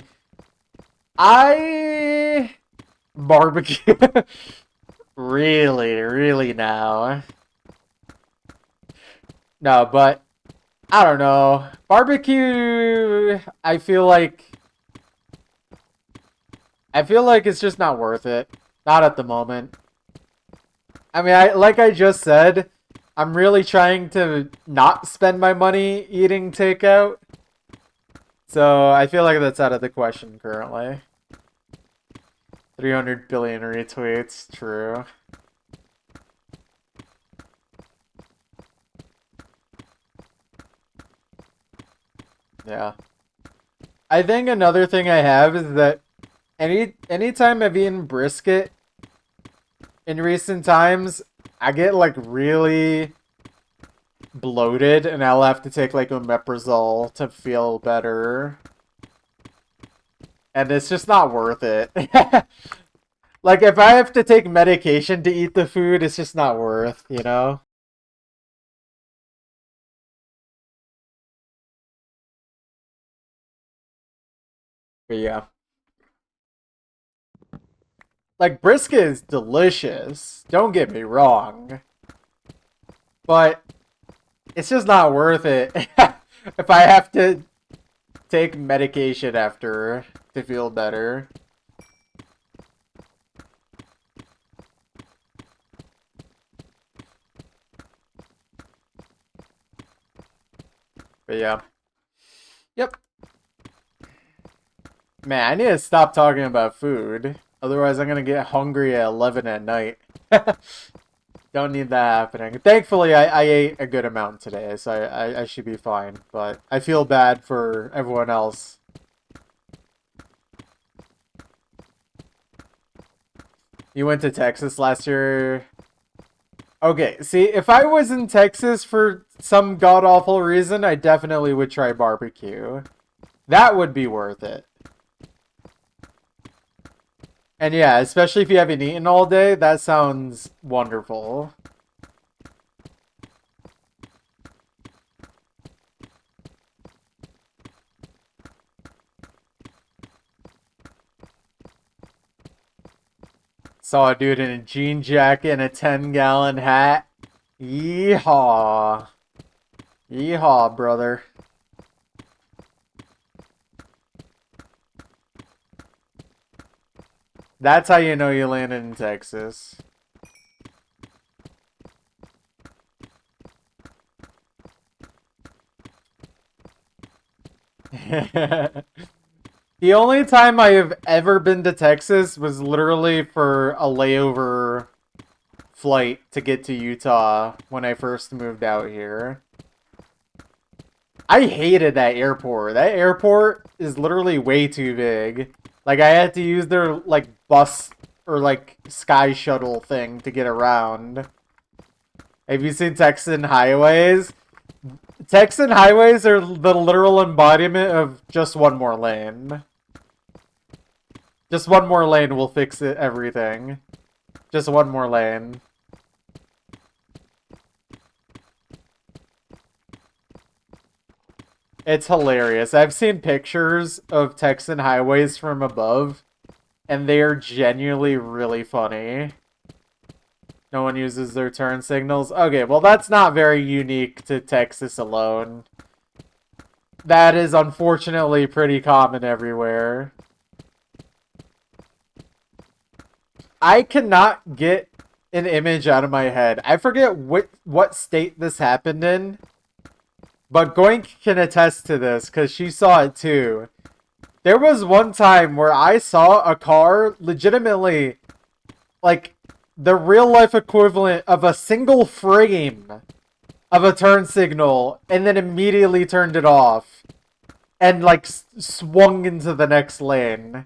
Barbecue. Really now. No, but I don't know. Barbecue, I feel like it's just not worth it. Not at the moment. I mean, like I just said, I'm really trying to not spend my money eating takeout. So, I feel like that's out of the question currently. 300 billion retweets, true. Yeah. I think another thing I have is that Anytime I've eaten brisket in recent times, I get like really bloated and I'll have to take like omeprazole to feel better. And it's just not worth it. Like if I have to take medication to eat the food, it's just not worth, you know? But yeah. Like brisket is delicious. Don't get me wrong. But it's just not worth it if I have to take medication after to feel better. But yeah. Yep. Man, I need to stop talking about food. Otherwise, I'm going to get hungry at 11 at night. Don't need that happening. Thankfully, I ate a good amount today, so I should be fine. But I feel bad for everyone else. You went to Texas last year? Okay, see, if I was in Texas for some god-awful reason, I definitely would try barbecue. That would be worth it. And yeah, especially if you haven't eaten all day, that sounds wonderful. Saw a dude in a jean jacket and a 10-gallon hat. Yeehaw. Yeehaw, brother. That's how you know you landed in Texas. The only time I have ever been to Texas was literally for a layover flight to get to Utah when I first moved out here. I hated that airport. That airport is literally way too big. Like, I had to use their, like, bus or, like, sky shuttle thing to get around. Have you seen Texan highways? Texan highways are the literal embodiment of just one more lane. Just one more lane will fix it, everything. Just one more lane. It's hilarious. I've seen pictures of Texan highways from above, and they are genuinely really funny. No one uses their turn signals. Okay, well that's not very unique to Texas alone. That is unfortunately pretty common everywhere. I cannot get an image out of my head. I forget what state this happened in. But Goink can attest to this, because she saw it too. There was one time where I saw a car legitimately, like, the real-life equivalent of a single frame of a turn signal, and then immediately turned it off. And, like, swung into the next lane.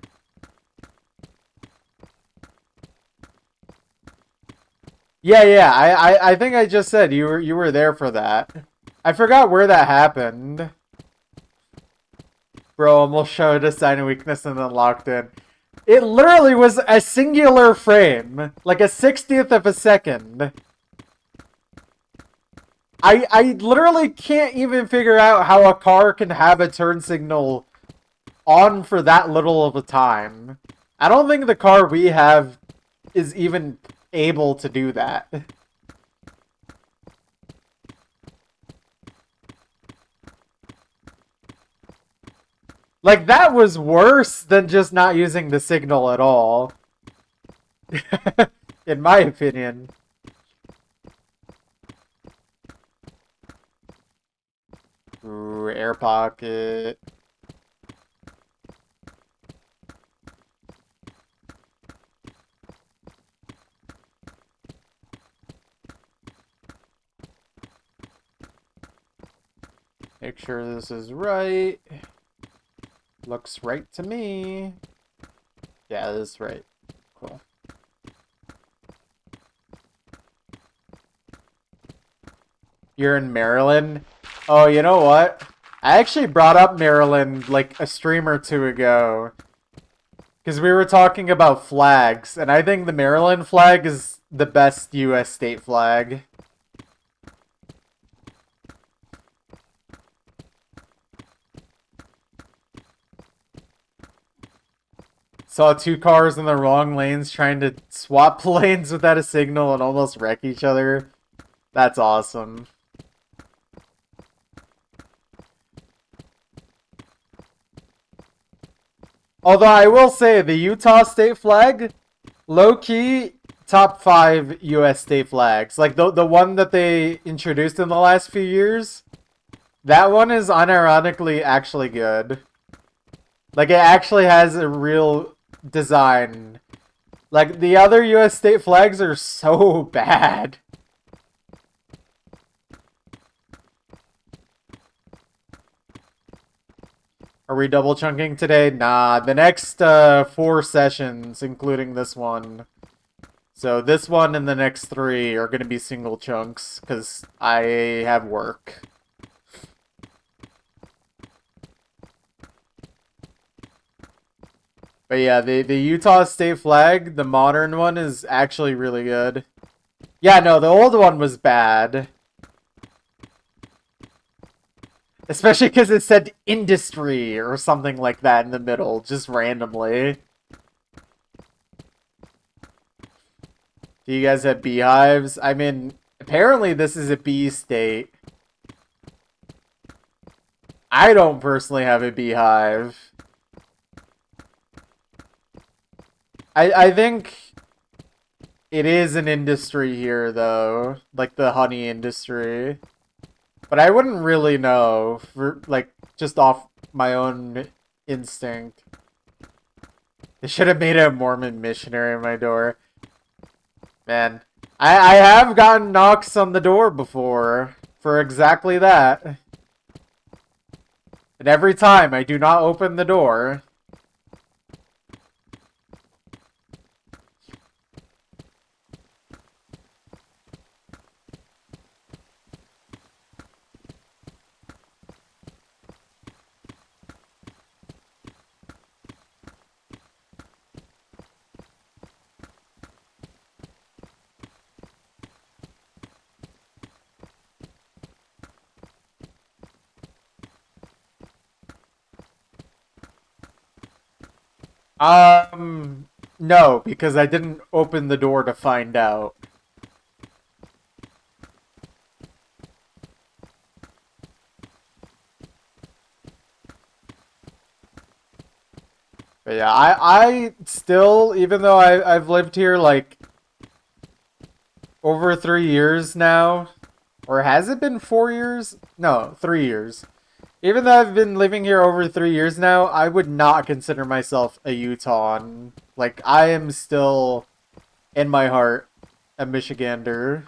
Yeah, I think I just said you were there for that. I forgot where that happened. Bro, almost showed a sign of weakness and then locked in. It literally was a singular frame. Like a 60th of a second. I literally can't even figure out how a car can have a turn signal on for that little of a time. I don't think the car we have is even able to do that. Like, that was worse than just not using the signal at all. In my opinion. Ooh, air pocket. Make sure this is right. Looks right to me. Yeah, that's right. Cool. You're in Maryland? Oh, you know what? I actually brought up Maryland like a stream or two ago. Because we were talking about flags, and I think the Maryland flag is the best US state flag. Saw two cars in the wrong lanes trying to swap lanes without a signal and almost wreck each other. That's awesome. Although I will say, the Utah state flag, low-key, top 5 US state flags. Like, the one that they introduced in the last few years, that one is unironically actually good. Like, it actually has a real design. Like, the other US state flags are so bad. Are we double chunking today? Nah, the next 4 sessions, including this one. So this one and the next 3 are going to be single chunks, because I have work. But yeah, the Utah state flag, the modern one, is actually really good. Yeah, no, the old one was bad. Especially because it said industry or something like that in the middle, just randomly. Do you guys have beehives? I mean, apparently this is a bee state. I don't personally have a beehive. I think it is an industry here, though. Like the honey industry. But I wouldn't really know, for like, just off my own instinct. They should have made a Mormon missionary in my door. Man, I have gotten knocks on the door before for exactly that. And every time I do not open the door. No, because I didn't open the door to find out. But yeah, I still, even though I've lived here like over 3 years now, or has it been 4 years? No, 3 years. Even though I've been living here over 3 years now, I would not consider myself a Utahn. Like, I am still, in my heart, a Michigander.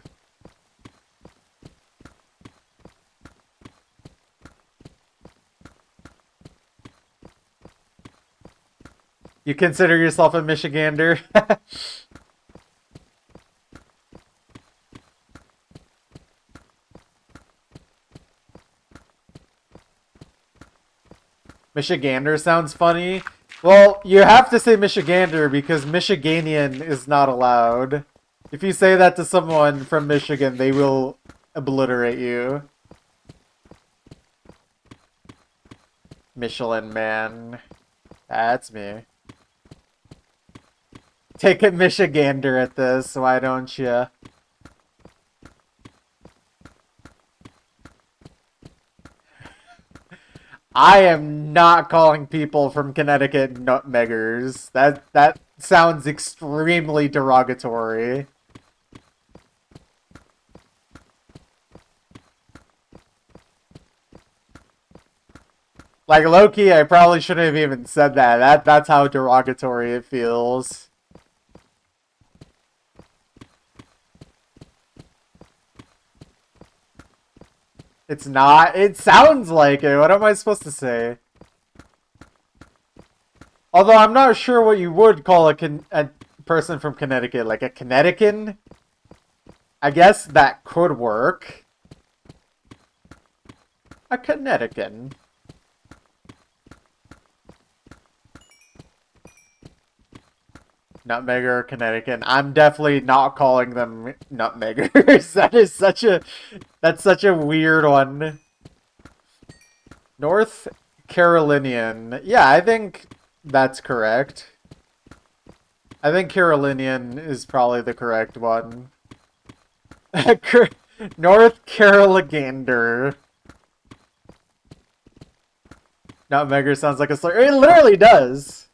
You consider yourself a Michigander? Michigander sounds funny. Well, you have to say Michigander because Michiganian is not allowed. If you say that to someone from Michigan, they will obliterate you. Michelin Man. That's me. Take a Michigander at this, why don't you? I am not calling people from Connecticut nutmeggers. That sounds extremely derogatory. Like, low-key, I probably shouldn't have even said that. That's how derogatory it feels. It's not. It sounds like it. What am I supposed to say? Although I'm not sure what you would call a person from Connecticut, like a Connecticut. I guess that could work. A Connecticut. Nutmegger, Connecticut. I'm definitely not calling them nutmeggers. That's such a weird one. North Carolinian. Yeah, I think that's correct. I think Carolinian is probably the correct one. North Caroligander. Nutmegger sounds like a slur. It literally does.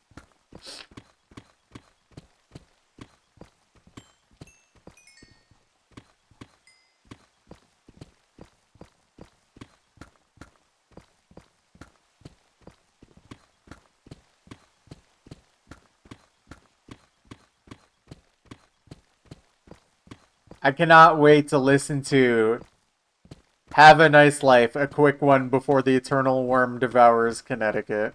I cannot wait to listen to Have a Nice Life, a quick one before the eternal worm devours Connecticut.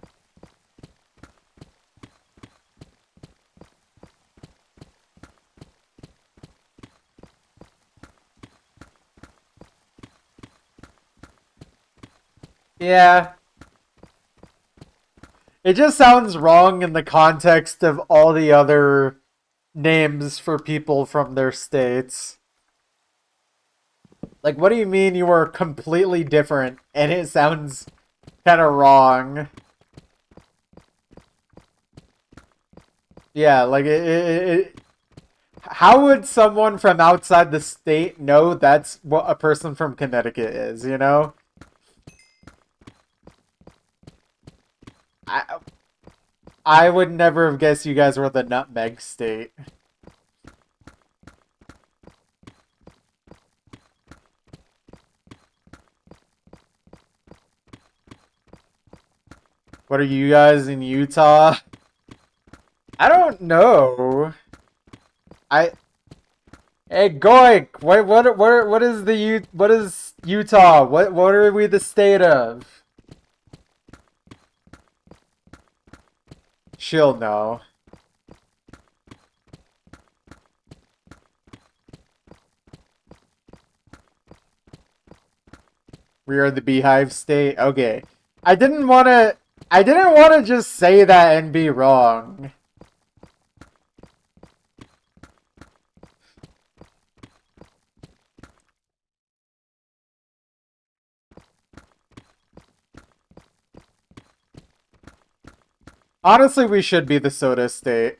Yeah. It just sounds wrong in the context of all the other names for people from their states. Like, what do you mean you are completely different and it sounds kind of wrong? Yeah, like how would someone from outside the state know that's what a person from Connecticut is, you know? I would never have guessed you guys were the nutmeg state. What are you guys in Utah? I don't know. Hey Goik, what is what is Utah? What are we the state of? She'll know. We are the Beehive State. Okay. I didn't want to just say that and be wrong. Honestly, we should be the Soda State.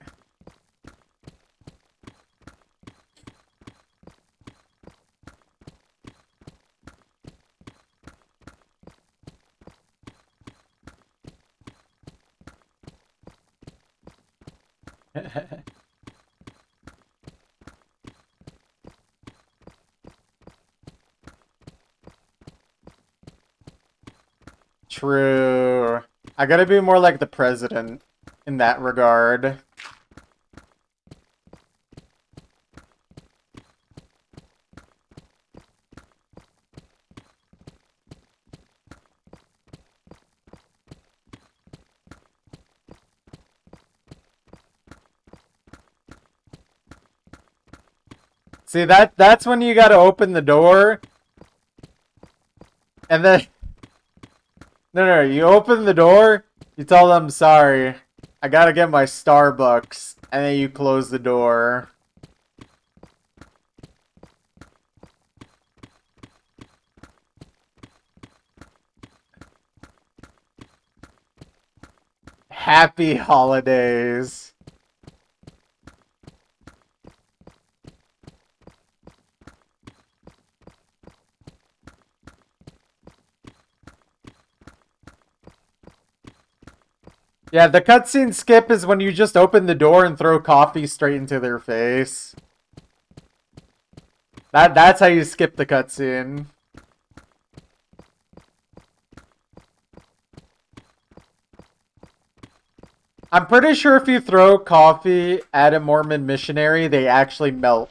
True. I gotta be more like the president in that regard. See, that's when you gotta open the door. And then... No, you open the door, you tell them, sorry, I gotta get my Starbucks, and then you close the door. Happy holidays. Yeah, the cutscene skip is when you just open the door and throw coffee straight into their face. That's how you skip the cutscene. I'm pretty sure if you throw coffee at a Mormon missionary, they actually melt.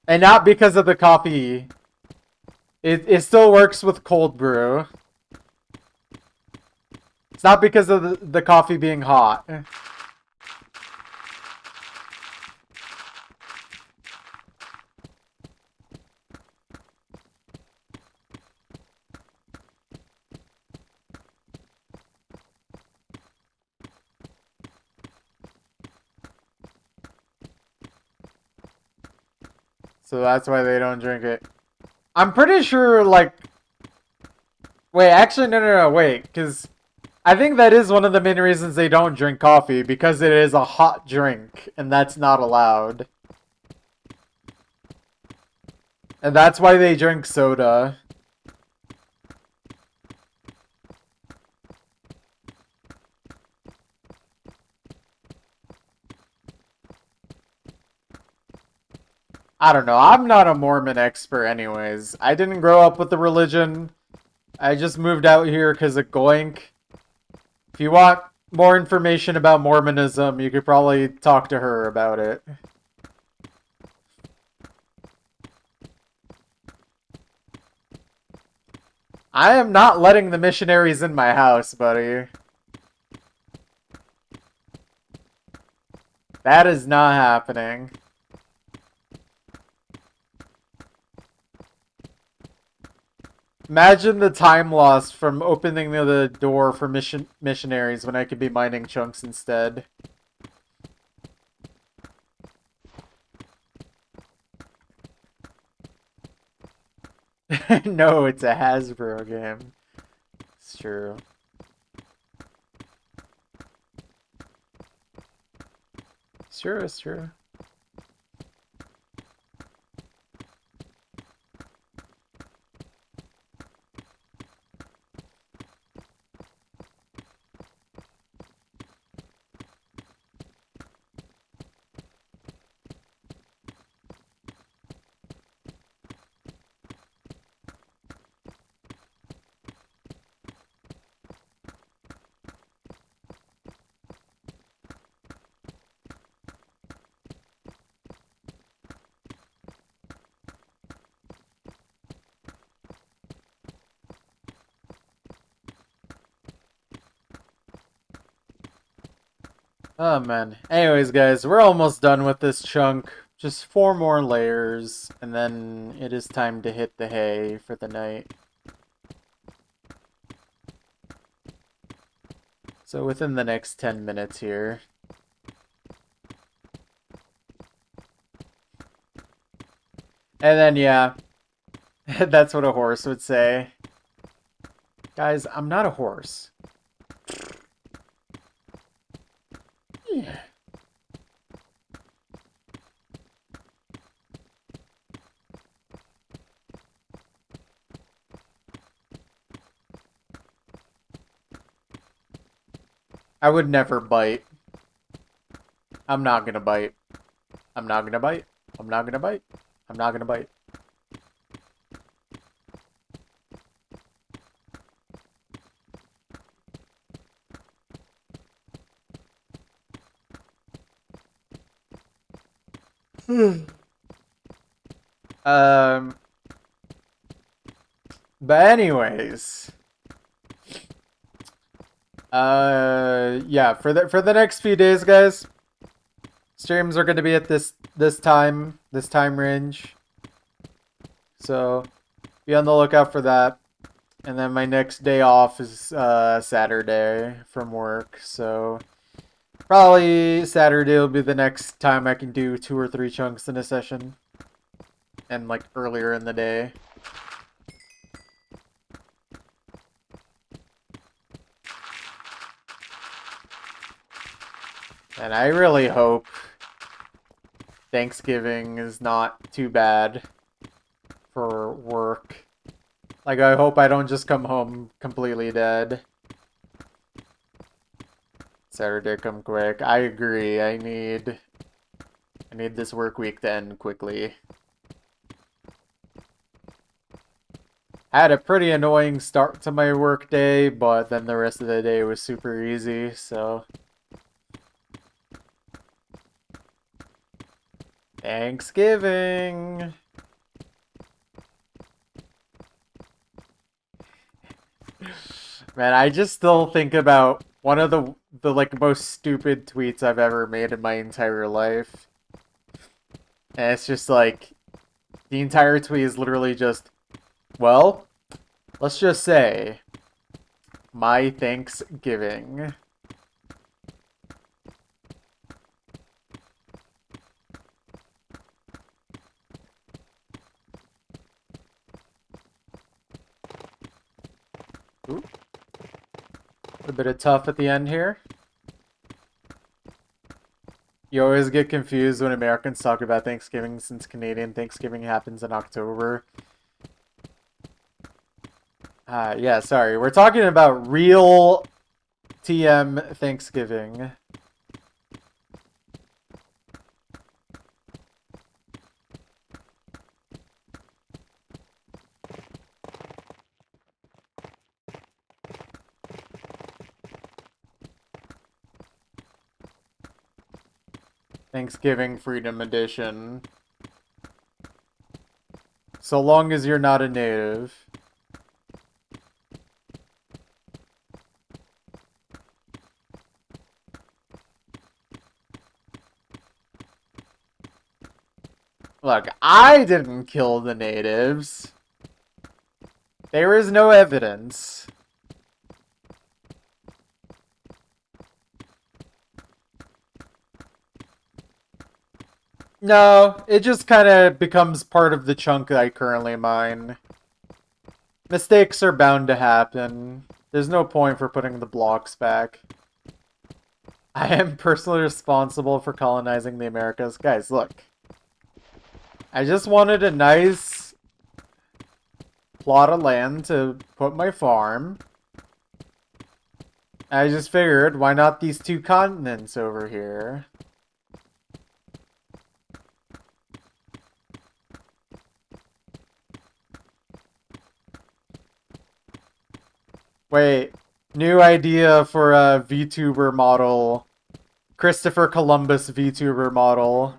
And not because of the coffee. It still works with cold brew. It's not because of the coffee being hot. So that's why they don't drink it. I'm pretty sure, like... Wait, actually, no, wait. Because I think that is one of the main reasons they don't drink coffee. Because it is a hot drink. And that's not allowed. And that's why they drink soda. I don't know. I'm not a Mormon expert anyways. I didn't grow up with the religion. I just moved out here because of Goink. If you want more information about Mormonism, you could probably talk to her about it. I am not letting the missionaries in my house, buddy. That is not happening. Imagine the time lost from opening the door for missionaries when I could be mining chunks instead. No, it's a Hasbro game. It's true. Sure, it's true. Oh man. Anyways, guys, we're almost done with this chunk. Just 4 more layers, and then it is time to hit the hay for the night. So within the next 10 minutes here. And then, yeah. That's what a horse would say. Guys, I'm not a horse. Yeah. I would never bite. I'm not gonna bite. I'm not gonna bite. I'm not gonna bite. I'm not gonna bite. Um, but anyways, yeah, for the next few days, guys, streams are gonna be at this time range. So be on the lookout for that. And then my next day off is Saturday from work, so probably Saturday will be the next time I can do 2 or 3 chunks in a session. And like earlier in the day. And I really hope Thanksgiving is not too bad for work. Like, I hope I don't just come home completely dead. Saturday come quick. I agree. I need this work week to end quickly. I had a pretty annoying start to my work day, but then the rest of the day was super easy, so... Thanksgiving! Man, I just still think about one of the like most stupid tweets I've ever made in my entire life. And it's just like the entire tweet is literally just, well, let's just say my Thanksgiving. Ooh. A bit of tough at the end here. You always get confused when Americans talk about Thanksgiving since Canadian Thanksgiving happens in October. Yeah, sorry. We're talking about real TM Thanksgiving. Thanksgiving Freedom Edition. So long as you're not a native. Look, I didn't kill the natives. There is no evidence. No, it just kind of becomes part of the chunk I currently mine. Mistakes are bound to happen. There's no point for putting the blocks back. I am personally responsible for colonizing the Americas. Guys, look. I just wanted a nice plot of land to put my farm. I just figured, why not these two continents over here? Wait, new idea for a VTuber model. Christopher Columbus VTuber model.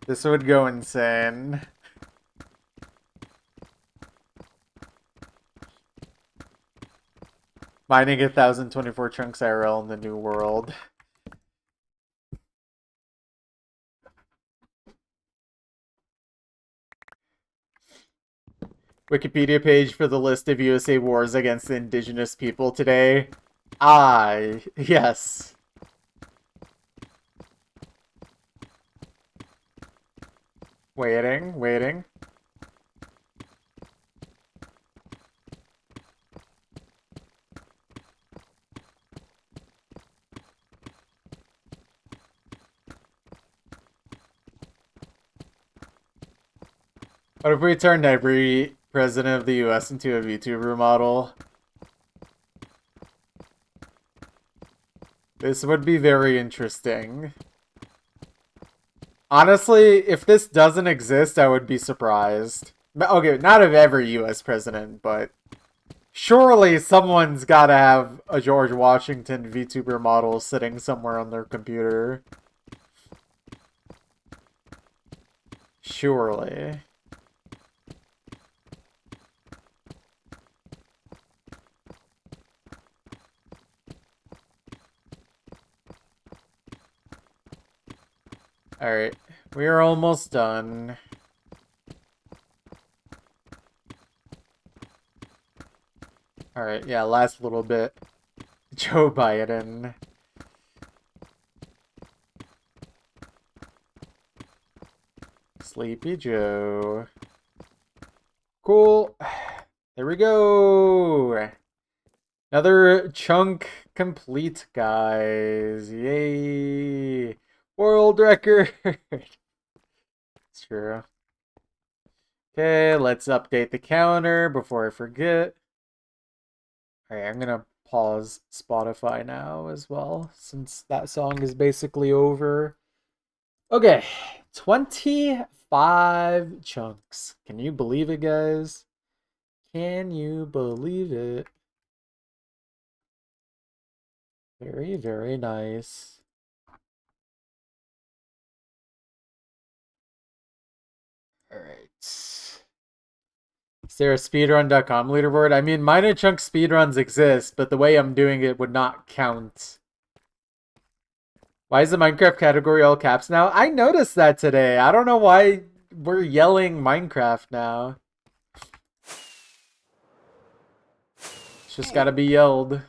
This would go insane. Mining 1024 chunks IRL in the new world. Wikipedia page for the list of USA wars against the indigenous people today. Yes. Waiting. What if we turned every president of the US into a VTuber model? This would be very interesting. Honestly, if this doesn't exist, I would be surprised. Okay, not of every US president, but surely someone's gotta have a George Washington VTuber model sitting somewhere on their computer. Surely. Alright, we are almost done. Alright, yeah, last little bit. Joe Biden. Sleepy Joe. Cool. There we go. Another chunk complete, guys. Yay. World record. It's true. Okay, let's update the counter before I forget. Alright, I'm gonna pause Spotify now as well, since that song is basically over. Okay, 25 chunks. Can you believe it, guys? Can you believe it? Very, very nice. Alright. Is there a speedrun.com leaderboard? I mean, Mine and Chunk speedruns exist, but the way I'm doing it would not count. Why is the Minecraft category all caps now? I noticed that today. I don't know why we're yelling Minecraft now. It's just gotta be yelled.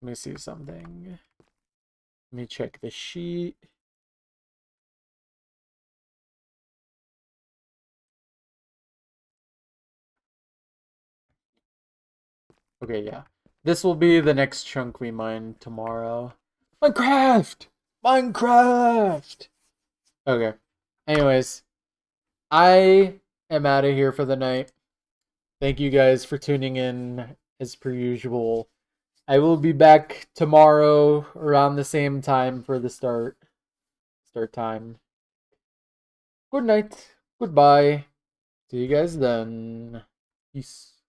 Let me see something. Let me check the sheet. Okay, yeah. This will be the next chunk we mine tomorrow. Minecraft! Minecraft! Okay. Anyways, I am out of here for the night. Thank you guys for tuning in as per usual. I will be back tomorrow around the same time for the start time. Good night. Goodbye. See you guys then. Peace.